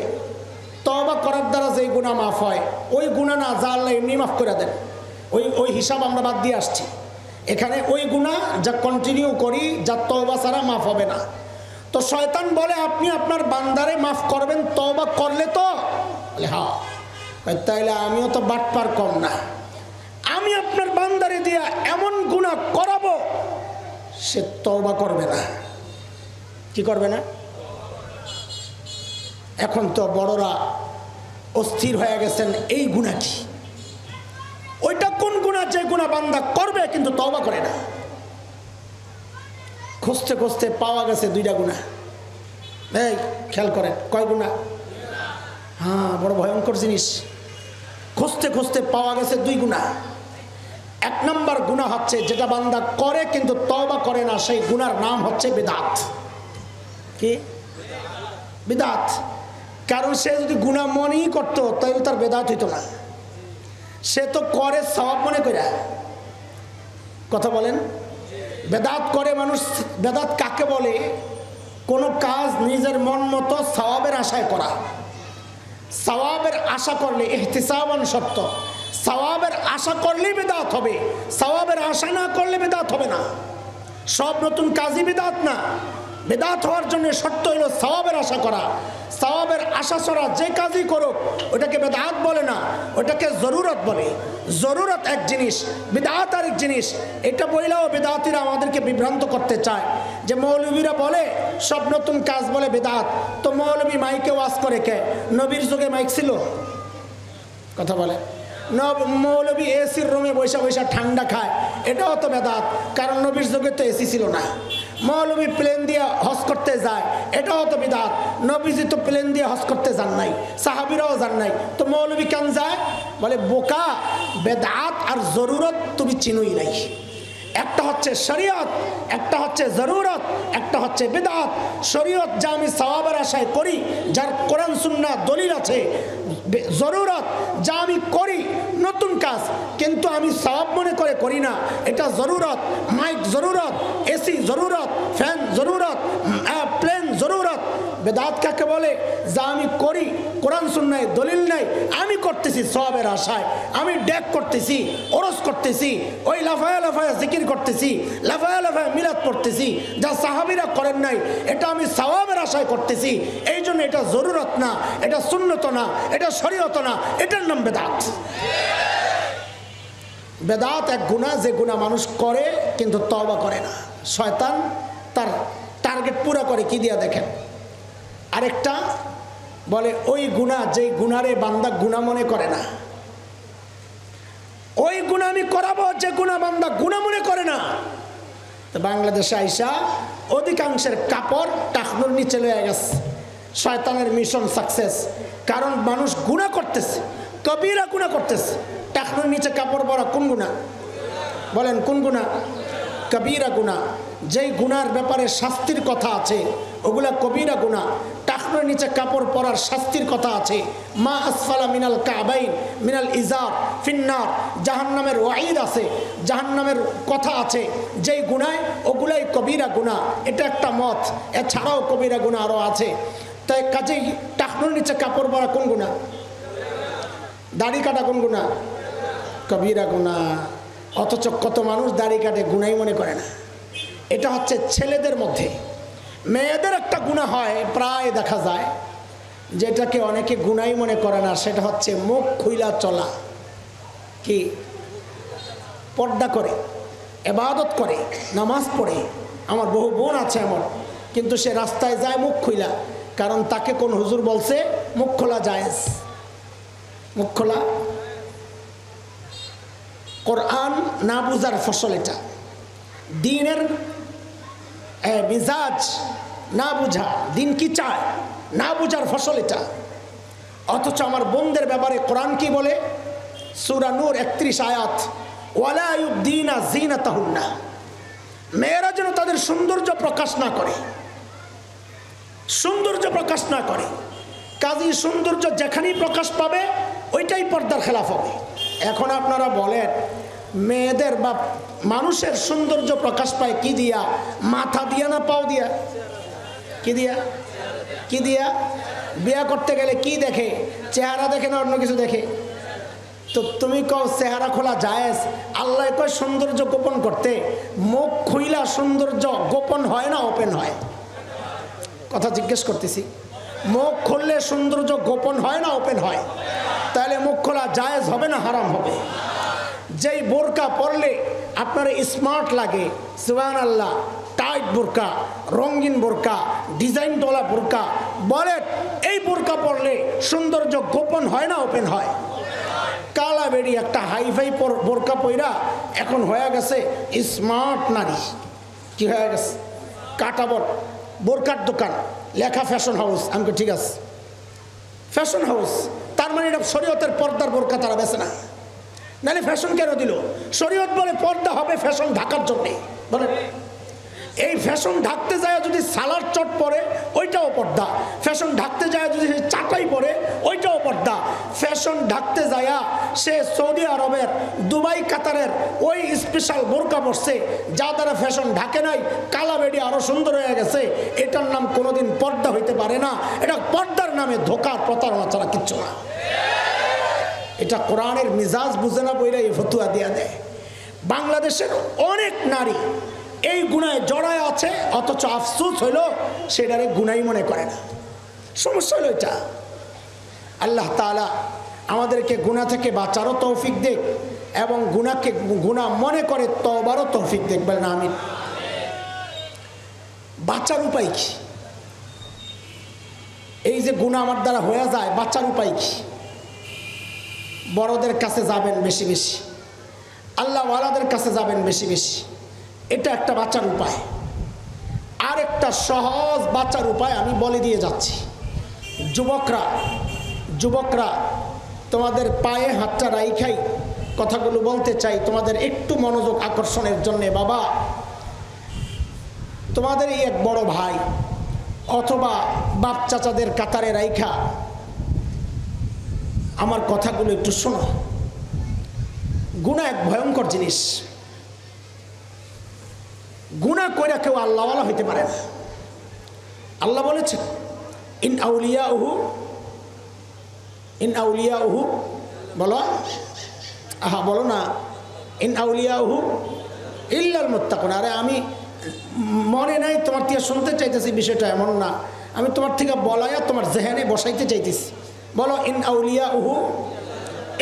তওবা করার দ্বারা যে গুনাহ মাফ হয়, ওই গুনাহ না, যা আল্লাহ এমনি মাফ করে দেন, ওই হিসাব আমরা বাদ দিয়ে আসছি। এখানে ওই গুনাহ যা কন্টিনিউ করি, যা তওবা ছাড়া মাফ হবে না। তো শয়তান বলে আপনি আপনার বান্দারে মাফ করবেন তওবা করলে তো? হ্যাঁ। তাইলে আমিও তো বাটপার কম না, আমি আপনার বান্দারে দিয়া এমন গুনাহ করাবো সে তওবা করবে না। কি করবে না? এখন তো বড়রা অস্থির হয়ে গেছেন, এই গুনাহ কি? ওইটা কোন গুনাহ যে গুনাহ বান্দা করবে কিন্তু তওবা করে না? খুঁজতে খুঁজতে পাওয়া গেছে 2টা গুনাহ। এই খেয়াল করেন, কয় গুনাহ? হ্যাঁ, বড় ভয়ঙ্কর জিনিস। খুঁজতে খুঁজতে পাওয়া গেছে 2 গুনাহ। 1 নম্বর গুনাহ হচ্ছে যেটা বান্দা করে কিন্তু তওবা করে না, সেই গুনার নাম হচ্ছে বিদআত। কি? বিদআত। কারণ সে যদি গুনাহ মনেই করতো তাহলে তার বেদাত হইতো না। সে তো করে সওয়াব মনে করে। কথা বলেন, বেদাত করে মানুষ। বেদাত কাকে বলে? কোনো কাজ নিজের মন মতো সওয়াবের আশায় করা। সওয়াবের আশা করলে ইহতিসাবান শর্ত, সওয়াবের আশা করলেই বেদাত হবে, সওয়াবের আশা না করলে বেদাত হবে না। সব নতুন কাজই বেদাত না। বেদাত হওয়ার জন্য শর্ত হলো সওয়াবের আশা করা। সওয়াবের আশা ছাড়া যে কাজই করুক ওটাকে বেদাত বলে না, ওটাকে জরুরত বলে। জরুরত এক জিনিস, বেদাত আরেক জিনিস। এটা বললেও বেদাতিরা আমাদেরকে বিভ্রান্ত করতে চায় যে মৌলবীরা বলে সব নতুন কাজ বলে বেদাত। তো মৌলবী মাইকে ওয়াজ করে কে? নবীর যুগে মাইক ছিল? কথা বলে। মৌলবী এসির রুমে বৈশা বৈশা ঠান্ডা খায়, এটাও তো বেদাত, কারণ নবীর যুগে তো এসি ছিল না। মৌলবী প্লেন দিয়ে হজ করতে যায়, এটাও তো বিদাত। নবীজি তো প্লেন দিয়ে হজ করতে যান নাই, সাহাবীরাও যান নাই, তো মৌলবী কেন যায়? বলে বোকা, বেদাত আর জরুরত তুমি চিনোই নাই। একটা হচ্ছে শরীয়ত, একটা হচ্ছে জরুরত, একটা হচ্ছে বিদআত। শরীয়ত যা আমি সওয়াবের আশায় করি, যার কোরআন সুন্নাহ দলিল আছে। জরুরত যা আমি করি নতুন কাজ, কিন্তু আমি সওয়াব মনে করে করি না, এটা জরুরত। মাইক জরুরত, এসি জরুরত, ফ্যান জরুরত, প্লেন জরুরত। বেদাত কাকে বলে? যা আমি করি কোরআন সুন্নায় দলিল নাই, আমি করতেছি সওয়াবের আশায়। আমি ডেক করতেছি, ওরস করতেছি, ওই লাফায়া লাফায়া জিকির করতেছি, লাফায়া লাফায়া মিলাদ পড়তেছি, যা সাহাবীরা করেন নাই, এটা আমি সওয়াবের আশায় করতেছি। এই জন্য এটা জরুরত না, এটা সুন্নত না, এটা শরীয়ত না, এটার নাম বেদাত। বেদাত এক গুনাহ, যে গুনাহ মানুষ করে কিন্তু তওবা করে না। শয়তান তার টার্গেট পুরো করে কি দিয়া দেখেন। আরেকটা বলে ওই গুনাহ, যেই গুনারে বান্দা গুনাহ মনে করে না, ওই গুনাহ আমি করাবো যে গুনাহ বান্দা গুনাহ মনে করে না। তো বাংলাদেশে আইসা অধিকাংশের কাপড় টাকনুর নিচে লয়ে গেছে। শয়তানের মিশন সাকসেস, কারণ মানুষ গুনাহ করতেছে, কবিরা গুনাহ করতেছে। টাকনুর নিচে কাপড় পরা কোন গুনাহ? বলেন কোন গুনাহ? কবিরা গুনাহ। যেই গুনার ব্যাপারে শাস্তির কথা আছে ওগুলা কবিরা গুনাহ। টাকনুর নিচে কাপড় পরার শাস্তির কথা আছে। মা আসফালা মিনাল কাবাইন মিনাল ইজার ফিন্নার, জাহান্নামের ওয়াইদ আছে, জাহান্নামের কথা আছে। যেই গুনায় ওগুলাই কবিরা গুনাহ, এটা একটা মত। এছাড়াও কবিরা গুনাহ আরও আছে। তাই কাজেই টাকনুর নিচে কাপড় পরা কোন গুনাহ? দাড়ি কাটা কোন গুনাহ? কবিরা গুনাহ। অথচ কত মানুষ দাড়ি কাটে গুনাই মনে করে না। এটা হচ্ছে ছেলেদের মধ্যে। মেয়েদের একটা গুনাহ হয় প্রায় দেখা যায়, যেটাকে অনেকে গুনাই মনে করে না, সেটা হচ্ছে মুখ খুইলা চলা। কি? পর্দা করে, ইবাদত করে, নামাজ পড়ে। আমার বহু বোন আছে এমন, কিন্তু সে রাস্তায় যায় মুখ খুইলা, কারণ তাকে কোন হুজুর বলছে মুখ খোলা জায়েজ। মুখ খোলা কোরআন না বুঝার ফসল। এটা দিনের মিজাজ না বুঝা, দিন কি চায় না বুঝার ফসল এটা। অথচ আমার বোনদের ব্যাপারে কোরআন কি বলে? সূরা নূর 31 আয়াত, ওয়ালা ইউবদিনা যিনাতাহুন্না। মেয়েরা যেন তাদের সৌন্দর্য প্রকাশ না করে, সৌন্দর্য প্রকাশ না করে। কাজী সৌন্দর্য যেখানেই প্রকাশ পাবে ওইটাই পর্দার খেলাফ হবে। এখন আপনারা বলেন মেয়েদের বা মানুষের সৌন্দর্য প্রকাশ পায় কি দিয়া? মাথা দিয়া না পাও দিয়া? কি দিয়া? কি দিয়া? বিয়া করতে গেলে কি দেখে? চেহারা দেখে না অন্য কিছু দেখে? তো তুমি কও চেহারা খোলা জায়েজ, আল্লাহ কয় সৌন্দর্য গোপন করতে। মুখ খুইলা সৌন্দর্য গোপন হয় না ওপেন হয়? কথা জিজ্ঞেস করতেছি। মুখ খুললে সৌন্দর্য গোপন হয় না ওপেন হয়? তাহলে মুখ খোলা জায়েজ হবে না হারাম হবে? যেই বোরকা পরলে আপনার স্মার্ট লাগে, সুবহানাল্লাহ, টাইট বোরকা, রঙিন বোরকা, ডিজাইন তোলা বোরকা, বলে এই বোরকা পরলে সৌন্দর্য গোপন হয় না ওপেন হয়? কালা বেড়ি একটা হাইফাই বোরকা পইরা এখন হয়ে গেছে স্মার্ট নারী। কি হয়ে গেছে? কাটাবট বোরকার দোকান, লেখা ফ্যাশন হাউস। আমি ঠিক আছে, ফ্যাশন হাউস, তার মানে এটা শরীয়তের পর্দার বোরকা তারা বেছে না। নাহলে ফ্যাশন কেন দিল? শরীয়ত বলে পর্দা হবে ফ্যাশন ঢাকার জন্যে। বলে এই ফ্যাশন ঢাকতে যায় যদি সালার চট পরে ওইটাও পর্দা, ফ্যাশন ঢাকতে যায় যদি চাটা বোরকাই পরে, ওইটাও পর্দা। ফ্যাশন ঢাকতে যায়া সে সৌদি আরবের, দুবাই, কাতারের ওই স্পেশাল বোরকা পরছে, যা দ্বারা ফ্যাশন ঢাকে নাই, কালা বেডি আরো সুন্দর হয়ে গেছে। এটার নাম কোনোদিন পর্দা হইতে পারে না। এটা পর্দার নামে ধোঁকা, প্রতারণা ছাড়া কিচ্ছু না। এটা কোরআনের মিজাজ বুঝে না বইরা এই ফতুয়া দিয়া দেয়। বাংলাদেশের অনেক নারী এই গুনায় জড়ায় আছে, অথচ আফসোস হইল সেটারে গুনাই মনে করে না। সমস্যা হলো এটা। আল্লাহ তাআলা আমাদেরকে গুনাহ থেকে বাঁচারও তৌফিক দেখ এবং গুনাহকে গুনাহ মনে করে তওবারও তৌফিক দেখ। বলেন আমিন। বাঁচার উপায় কি? এই যে গুনাহ আমার দ্বারা হয়ে যায়, বাঁচার উপায় কি? বড়দের কাছে যাবেন বেশি বেশি, আল্লাহওয়ালাদের কাছে যাবেন বেশি বেশি। এটা একটা বাঁচার উপায়। আর একটা সহজ বাঁচার উপায় আমি বলে দিয়ে যাচ্ছি। যুবকরা তোমাদের পায়ে হাতটা রাইখাই কথাগুলো বলতে চাই, তোমাদের একটু মনোযোগ আকর্ষণের জন্যে। বাবা, তোমাদের এই এক বড় ভাই অথবা বাপ চাচাদের কাতারে রাইখা আমার কথাগুলো একটু শোনো। গুনাহ এক ভয়ঙ্কর জিনিস। গুনাহ কইরা কেউ আল্লাহওয়ালা হইতে পারে না। আল্লাহ বলেছেন ইন আউলিয়াউহু বলো, আহা বলো না, ইন আউলিয়াউহু ইল্লাল মুত্তাকুন। আরে আমি মনে নাই তোমার থেকে শুনতে চাইতেছি, বিষয়টা এমন না। আমি তোমার থেকে বলাইয়া তোমার জেহেনে বসাইতে চাইতেছি। বলো ইন আউলিয়াউহু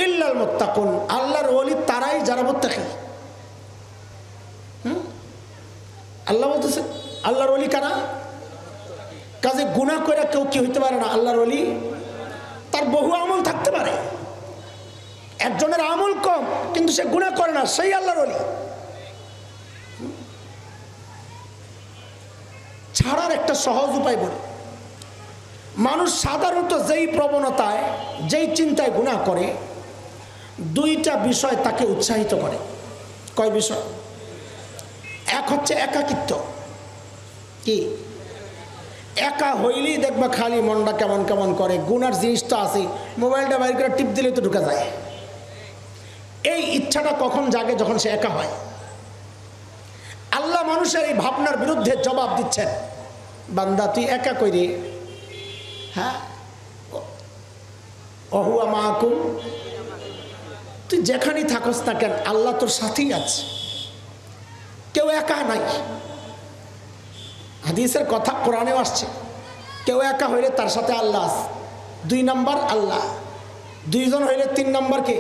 ইল্লাল মুত্তাকুন। আল্লাহর ওলি তারাই যারা মুত্তাকি। আল্লাহ বলতেছে আল্লাহর ওলি কারা? কাজে গুনাহ করে কেউ কি হইতে পারে না আল্লাহর ওলি। তার বহু আমল থাকতে পারে, একজনের আমল কম কিন্তু সে গুনাহ করে না, সেই আল্লাহর ওলি। ছাড়ার একটা সহজ উপায় বলি। মানুষ সাধারণত যেই প্রবণতায়, যেই চিন্তায় গুনাহ করে, দুইটা বিষয় তাকে উৎসাহিত করে। কয় বিষয়? এক হচ্ছে একাকিত্ব। কি? একা হইলেই দেখবা খালি মনটা কেমন কেমন করে। গুনার জিনিসটা আছে, মোবাইলটা বাইর করে টিপ দিলে তো ঢুকে যায়। এই ইচ্ছাটা কখন জাগে? যখন সে একা হয়। আল্লাহ মানুষের এই ভাবনার বিরুদ্ধে জবাব দিচ্ছেন, বান্দা তুই একা কইরে, হ্যাঁ, অহুয়া মাকুম, তুই যেখানেই থাকস না কেন আল্লাহ তোর সাথেই আছে, কেউ একা নাই। হাদিসের কথা কোরআনেও আসছে, কেউ একা হইলে তার সাথে আল্লাহ আছে। 2 নম্বর আল্লাহ, 2 জন হইলে 3 নম্বর কে?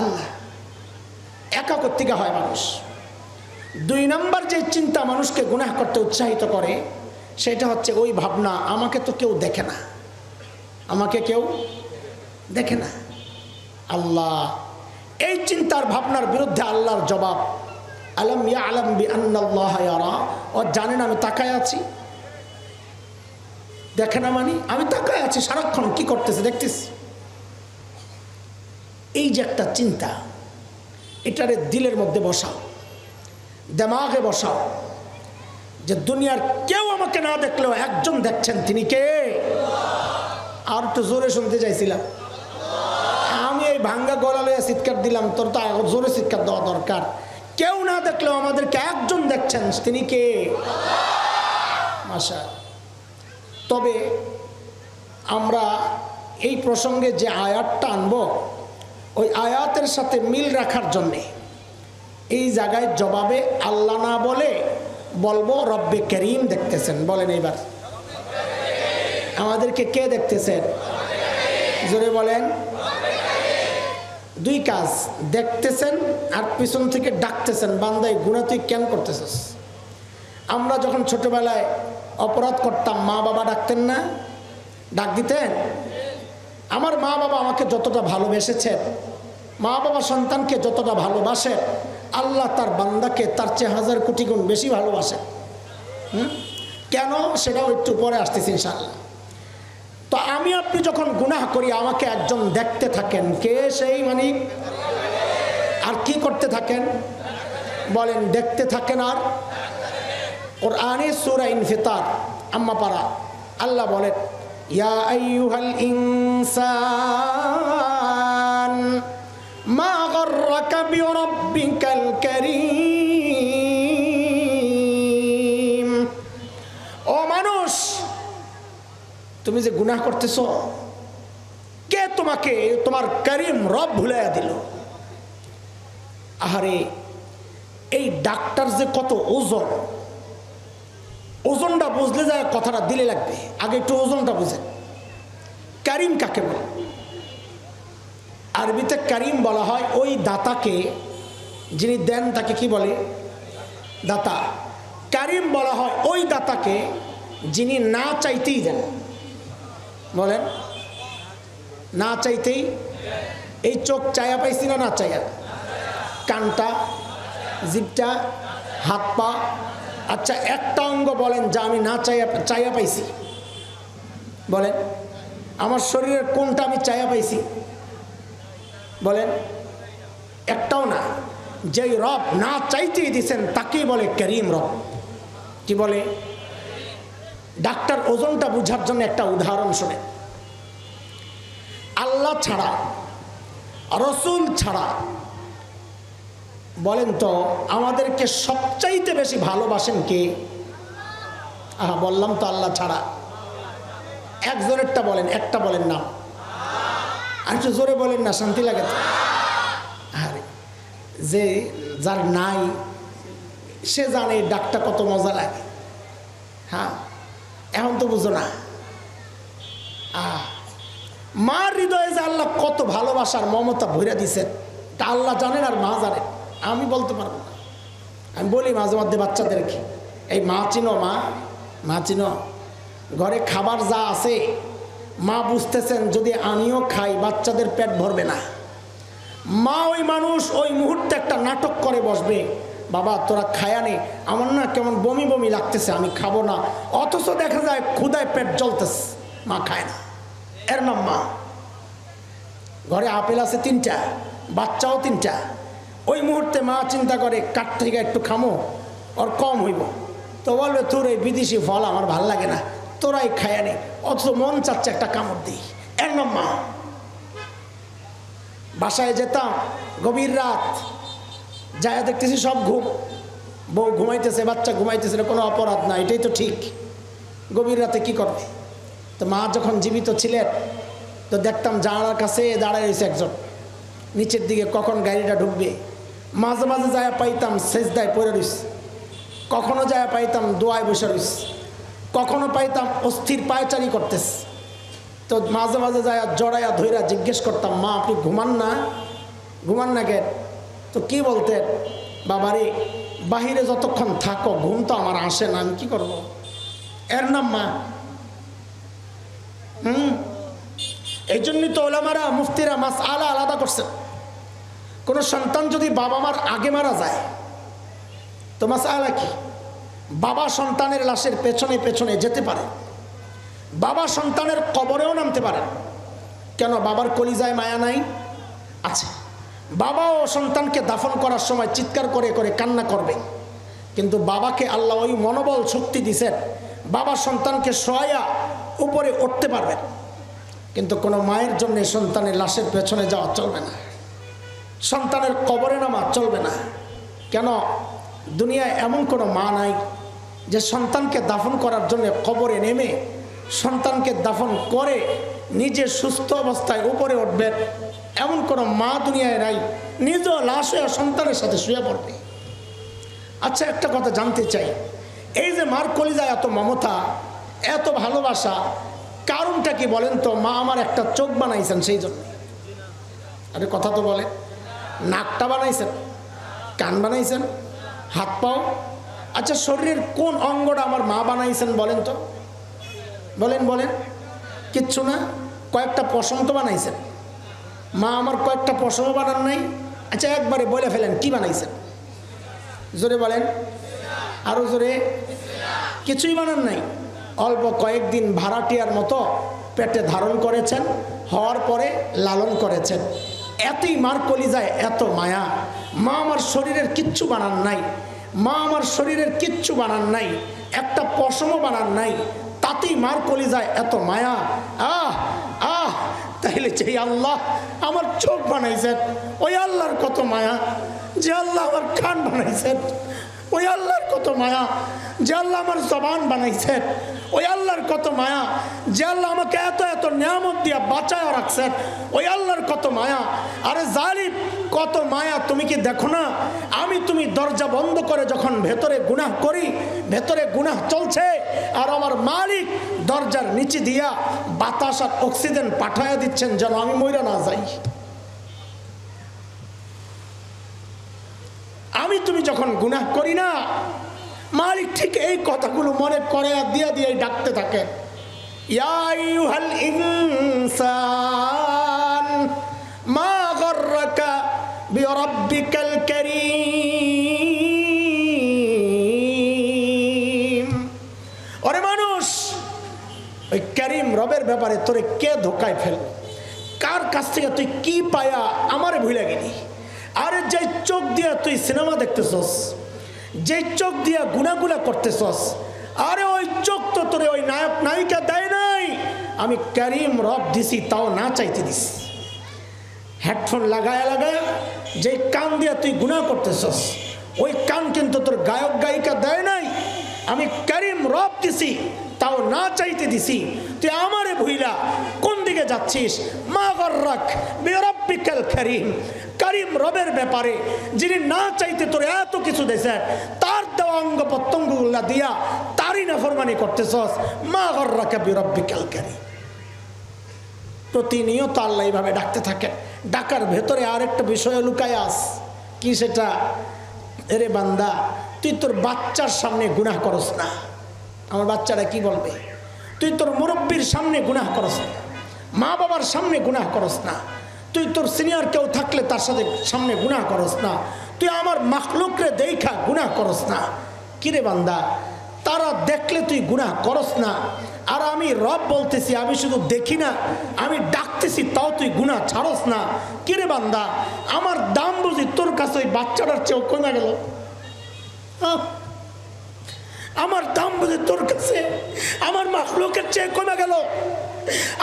আল্লাহ। একা কর্তিকা হয় মানুষ। 2 নম্বর যে চিন্তা মানুষকে গুনাহ করতে উৎসাহিত করে সেটা হচ্ছে ওই ভাবনা, আমাকে তো কেউ দেখে না, আমাকে কেউ দেখে না। আল্লাহ, এই চিন্তার ভাবনার বিরুদ্ধে আল্লাহর জবাব, আলম ইয়ালাম বিআন্নাল্লাহ ইয়ারা, ও জানেন আমি তাকায় আছি। দেখে না মানে আমি তাকায় আছি সারাক্ষণ, কি করতেছে দেখতেছি। এই যে একটা চিন্তা, এটারে দিলের মধ্যে বসাও, দিমাগে বসাও, যে দুনিয়ার কেউ আমাকে না দেখলেও একজন দেখছেন, তিনি কে? আর একটু জোরে শুনতে চাইছিলাম। আমি এই ভাঙ্গা গলা লইয়া চিৎকার দিলাম, তোর তো জোরে চিৎকার দেওয়া দরকার। কেউ না দেখলেও আমাদেরকে একজন দেখছেন, তিনি কে? মাশা। তবে আমরা এই প্রসঙ্গে যে আয়াতটা আনব, ওই আয়াতের সাথে মিল রাখার জন্যে এই জায়গায় জবাবে আল্লাহ না বলে বলবো রব্বে করিম দেখতেছেন। বলেন এইবার আমাদেরকে কে দেখতেছেন? জোরে বলেন। 2 কাজ, দেখতেছেন আর পিছন থেকে ডাকতেছেন, বান্দাই গুনাহ তুই কেন করতেছিস? আমরা যখন ছোটবেলায় অপরাধ করতাম, মা বাবা ডাকতেন না? ডাক দিতেন? আমার মা বাবা আমাকে যতটা ভালোবেসেছেন, মা বাবা সন্তানকে যতটা ভালোবাসে, আল্লাহ তার বান্দাকে তার চেয়ে 1000 কোটি গুণ বেশি ভালোবাসে। কেন? সেটাও একটু পরে আসতেছি ইনশাআল্লাহ। তো আমি আপনি যখন গুনাহ করি, আমাকে একজন দেখতে থাকেন, কে সেই মালিক? আর কি করতে থাকেন? বলেন, দেখতে থাকেন। আর কোরআনে সূরা ইনফিতার আম্মা পারা আল্লাহ বলেন, ইয়া আইয়ুহাল ইনসান মা গাররাকা বিরাব্বিকাল কারীম। ও মানুষ, তুমি যে গুনাহ করতেছো, কে তোমাকে তোমার করিম রব ভুলাইয়া দিল? আহারে, এই ডাক্তার যে কত ওজন, ওজনটা বুঝলে যায় কথাটা দিলে লাগবে। আগে একটু ওজনটা বুঝেন। করিম কাকে বলে? আরবিতে করিম বলা হয় ওই দাতাকে, যিনি দেন তাকে কি বলে? দাতা। করিম বলা হয় ওই দাতাকে যিনি না চাইতেই দেন। বলেন, না চাইতেই। এই চোখ চায়া পাইছি না? না চাইয়া। কানটা, জিভটা, হাত পা, আচ্ছা একটা অঙ্গ বলেন যা আমি না চাইয়া পাইছি? বলেন, আমার শরীরের কোনটা আমি চাইয়া পাইছি? বলেন, একটাও না। যেই রব না চাইতেই দিছেন তাকেই বলে করিম রব। কি বলে? ডাক্তার ওজনটা বুঝার জন্য একটা উদাহরণ শুনে। আল্লাহ ছাড়া, রসুল ছাড়া বলেন তো আমাদেরকে সবচাইতে বেশি ভালোবাসেন কে? বললাম তো আল্লাহ ছাড়া। একজনেরটা বলেন, একটা বলেন না। আর একটু জোরে বলেন না, শান্তি লাগে তো। আরে যে যার নাই সে জানে ডাকটা কত মজা লাগে। হ্যাঁ, এখন তো বুঝো না। মার হৃদয়ে যে আল্লাহ কত ভালোবাসার মমতা ভরে দিছেন তা আল্লাহ জানেন আর মা জানেন। আমি বলতে পারবো না। আমি বলি মাঝে মধ্যে বাচ্চাদেরকে, এই মা চিনো? মা চিনো? ঘরে খাবার যা আছে মা বুঝতেছেন যদি আমিও খাই বাচ্চাদের পেট ভরবে না। মা ওই মানুষ ওই মুহূর্তে একটা নাটক করে বসবে, বাবা তোরা খায়া নে, আমার না কেমন বমি বমি লাগতেছে, আমি খাবো না। অথচ দেখা যায় ক্ষুধায় পেট জ্বলতেছে, মা খায় না। এর নাম মা। ঘরে আপেল আছে 3টা, বাচ্চাও 3টা। ওই মুহূর্তে মা চিন্তা করে কাঠ থেকে একটু খামো, ওর কম হইব, তো বলবে তোর এই বিদেশি ফল আমার ভাল লাগে না, তোরাই খায়া নে। অথচ মন চাচ্ছে একটা কামড় দিই। এর নাম মা। বাসায় যেতাম গভীর রাত, যায় দেখতেছি সব ঘুম, বউ ঘুমাইতেছে, বাচ্চা ঘুমাইতেছে, কোনো অপরাধ না, এটাই তো ঠিক। গভীর রাতে কি করবে? তো মা যখন জীবিত ছিলেন তো দেখতাম জানালার কাছে দাঁড়ায় রয়েছে একজন, নিচের দিকে কখন গাড়িটা ঢুকবে। মাঝে মাঝে যায় পাইতাম সেজদায় পড়ে রইস, কখনো যায় পাইতাম দোয়ায় বসে রইস, কখনো পাইতাম অস্থির পায়চারি করতেছে। তো মাঝে মাঝে যায় জড়াইয়া ধইরা জিজ্ঞেস করতাম, মা আপনি ঘুমান না কেন? তো কি বলতেন, বাবারে বাহিরে যতক্ষণ থাকো ঘুম তো আমার আসে না, আমি কি করবো? এর নাম মা। এই জন্যই তো ওলামারা মুফতিরা মাসআলা আলাদা করছেন। কোনো সন্তান যদি বাবা মার আগে মারা যায় তো মাসআলা কি? বাবা সন্তানের লাশের পেছনে পেছনে যেতে পারে, বাবা সন্তানের কবরেও নামতে পারে। কেন? বাবার কলিজায় মায়া নাই? আছে। বাবা ও সন্তানকে দাফন করার সময় চিৎকার করে করে কান্না করবে, কিন্তু বাবাকে আল্লাহ ওই মনোবল শক্তি দিছেন, বাবা সন্তানকে শোয়া উপরে উঠতে পারবে। কিন্তু কোনো মায়ের জন্য সন্তানের লাশের পেছনে যাওয়া চলবে না, সন্তানের কবরে নামা চলবে না। কেন? দুনিয়ায় এমন কোনো মা নাই যে সন্তানকে দাফন করার জন্য কবরে নেমে সন্তানকে দাফন করে নিজে সুস্থ অবস্থায় উপরে উঠবেন, এমন কোনো মা দুনিয়ায় নাই। নিজেও লাশ হয়ে সন্তানের সাথে শুয়ে পড়বে। আচ্ছা, একটা কথা জানতে চাই, এই যে মার কলিজায় এত মমতা, এত ভালোবাসা, কারণটা কি বলেন তো? মা আমার একটা চোখ বানাইছেন সেই জন্য। আরে কথা তো বলে, নাকটা বানাইছেন, কান বানাইছেন, হাত পাও। আচ্ছা, শরীরের কোন অঙ্গটা আমার মা বানাইছেন বলেন তো? বলেন। কিচ্ছু না, কয়েকটা পশম তো বানাইছেন। মা আমার কয়েকটা পশমও বানান নাই? আচ্ছা, একবারে বলে ফেলেন কি বানাইছেন, জোরে বলেন, আরো জোরে। কিছুই বানান নাই, অল্প কয়েকদিন ভাড়াটিয়ার মতো পেটে ধারণ করেছেন, হওয়ার পরে লালন করেছেন। এতই মার কলিজায় এত মায়া। মা আমার শরীরের কিচ্ছু বানান নাই, মা আমার শরীরের কিচ্ছু বানান নাই, একটা পশমও বানান নাই, তাতেই মার কলিজায় এত মায়া। আহ আহ তাইলে যে আল্লাহ আমার চোখ বানাইছেন ওই আল্লাহর কত মায়া। যে আল্লাহ আমার কান বানাইছেন ওই আল্লাহর কত মায়া। যে আল্লাহ আমার জবান বানাইছেন ওই আল্লাহর কত মায়া। যে আল্লাহ আমাকে এত এত নিয়ামত দিয়ে বাঁচায় রাখছেন ওই আল্লাহর কত মায়া। আরে জালিম, কত মায়া তুমি কি দেখো না? তুমি দরজা বন্ধ করে যখন ভেতরে গুনাহ করি, ভেতরে গুনাহ চলছে, আর আমার মালিক দরজার নিচে দিয়া বাতাস আর অক্সিজেন পাঠায়া দিচ্ছেন যেন আমি মইরা না যাই। তুমি যখন গুনাহ করি না, মালিক ঠিক এই কথাগুলো মনে করে দিয়া দিয়ে ডাকতে থাকেন, ইয়া আইয়ুহাল ইনসান মা গররাকা বিরাব্বিকাল কারীম। ওরে মানুষ, ওই কারীম রবের ব্যাপারে তোরে কে ধোকায় ফেল? কার কাছ থেকে তুই কি পায়া আমারে ভুলে গেলি? আরে যে চোখ দিয়া তুই সিনেমা দেখতেছস, যে চোখ দিয়া গুনাগুলা করতেছস, আরে ওই চোখ তো তোরে ওই নায়ক নায়িকা দেয় নাই, আমি কারীম রব দিছি, তাও না চাইতে দিস। হেডফোন লাগায়া লাগায়া যে কান দিয়া তুই গুনাহ করতেছস, ওই কান কিন্তু তোর গায়ক গায়িকা দেয় নাই, আমি কারীম রব দিছি, তাও না চাইতে দিছি। তুই আমারে ভুইলা কোন দিকে যাচ্ছিস? মা গররাক বিরাব্বিকাল কারীম, কারীম রবের ব্যাপারে যিনি না চাইতে তোর এত কিছু দিয়েছেন, তার দেওয়া অঙ্গ প্রত্যঙ্গগুলা দিয়া তারই নাফরমানি করতেছস। মা গররাকা বিরাব্বিকাল কারীম। প্রতিনিয়ত আল্লাহ এইভাবে ডাকতে থাকে। ডাকার ভেতরে আরেকটা বিষয় লুকায় আস। কি সেটা? এরে বান্দা, তুই তোর বাচ্চার সামনে গুনাহ করস না। আমার বাচ্চারা কি বলবে? তুই তোর মুরব্বীর সামনে গুনাহ করস না, মা বাবার সামনে গুনাহ করস না, তুই তোর সিনিয়র কেউ থাকলে তার সাথে সামনে গুনাহ করস না, তুই আমার মাখলুকরে দেখা গুনাহ করস না। কিরে বান্দা, তারা দেখলে তুই গুনাহ করস না, আর আমি রব বলতেছি, আমি শুধু দেখি না, আমি ডাকতেছি, তাও তুই গুনাহ ছাড়স না। কিরে বান্দা, আমার দাম বুঝি তোর কাছে ওই বাচ্চাটার চেয়েও কমে গেল? আমার দাম বুঝি তোর কাছে আমার মাখলুকের চেয়ে কমে গেল?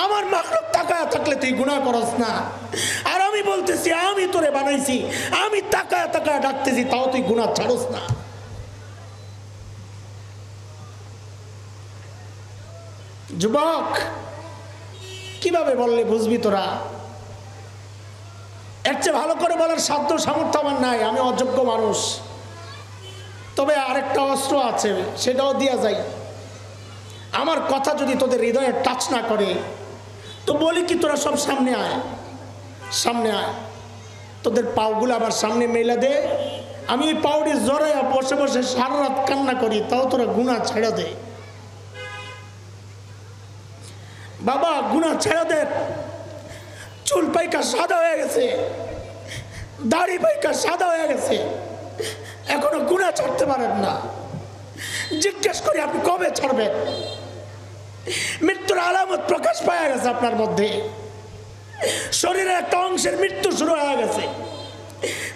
আমার মাখলুক তাকায়া থাকলে তুই গুনাহ করস না, আর আমি বলতেছি আমি তোরে বানাইছি, আমি তাকায়া তাকায়া ডাকতেছি, তাও তুই গুনাহ ছাড়স না। যুবক, কিভাবে বললে বুঝবি তোরা? এর চেয়ে ভালো করে বলার সাধ্য সামর্থ্য আমার নাই, আমি অযোগ্য মানুষ। তবে আরেকটা অস্ত্র আছে, সেটাও দিয়া যায়। আমার কথা যদি তোদের হৃদয়ে টাচ না করে, তো বলি কি, তোরা সব সামনে আয়, সামনে আয়, তোদের পাওগুলো আবার সামনে মেলা দে। আমি ওই পাউডি জড়াইয়া বসে বসে সারা রাত কান্না করি, তাও তোরা গুনাহ ছেড়ে দে। বাবা, গুনাহ ছেড়ে দে। চুল পাইকা সাদা হয়ে গেছে, দাড়ি পাইকা সাদা হয়ে গেছে, এখনো গুনাহ ছাড়তে পারেন না। জিজ্ঞেস করি আপনি কবে ছাড়বেন? মৃত্যুর আলামত প্রকাশ পাওয়া গেছে আপনার মধ্যে, শরীরের একটা অংশের মৃত্যু শুরু হয়ে গেছে।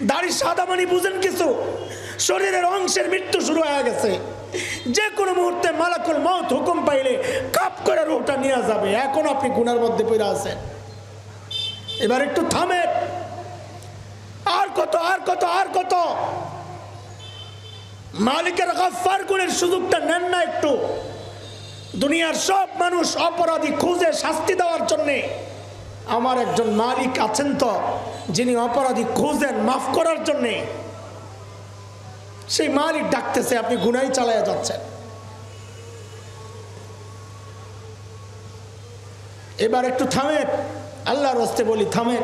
দাড়ি সাদা মানে বুঝেন কিছু? শরীরের অংশের মৃত্যু শুরু হয়ে গেছে। যে কোনো মুহূর্তে মালাকুল মউত হুকুম পাইলে কাপ করে রূহটা নিয়ে যাবে। এখন আপনি গুনার মধ্যে পড়ে আছেন। এবার একটু থামেন। আর কত, আর কত, আর কত? মালিকের গফফার গুণের সুযোগটা নেন না একটু। দুনিয়ার সব মানুষ অপরাধী খুঁজে শাস্তি দেওয়ার জন্যে, আমার একজন মালিক আছেন তো, যিনি অপরাধী খুঁজেন মাফ করার জন্যে। সেই মালিক ডাকতেছে, আপনি গুনাই চালায়া যাচ্ছেন। এবার একটু থামেন, আল্লাহর রাস্তে বলি থামেন।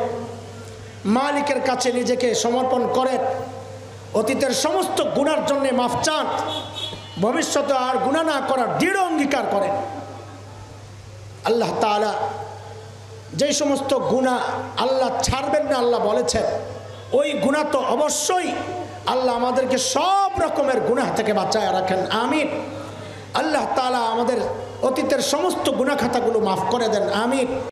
মালিকের কাছে নিজেকে সমর্পণ করেন, অতীতের সমস্ত গুনার জন্য মাফ চান, ভবিষ্যতে আর গুনাহ না করার দৃঢ় অঙ্গীকার করেন। আল্লাহ তাআলা যে সমস্ত গুনাহ আল্লাহ ছাড়বেন না আল্লাহ বলেছেন, ওই গুনাহ তো অবশ্যই আল্লাহ আমাদেরকে সব রকমের গুনাহ থেকে বাঁচায় রাখেন। আমিন। আল্লাহ তাআলা আমাদের অতীতের সমস্ত গুনাহ খাতাগুলো মাফ করে দেন। আমিন।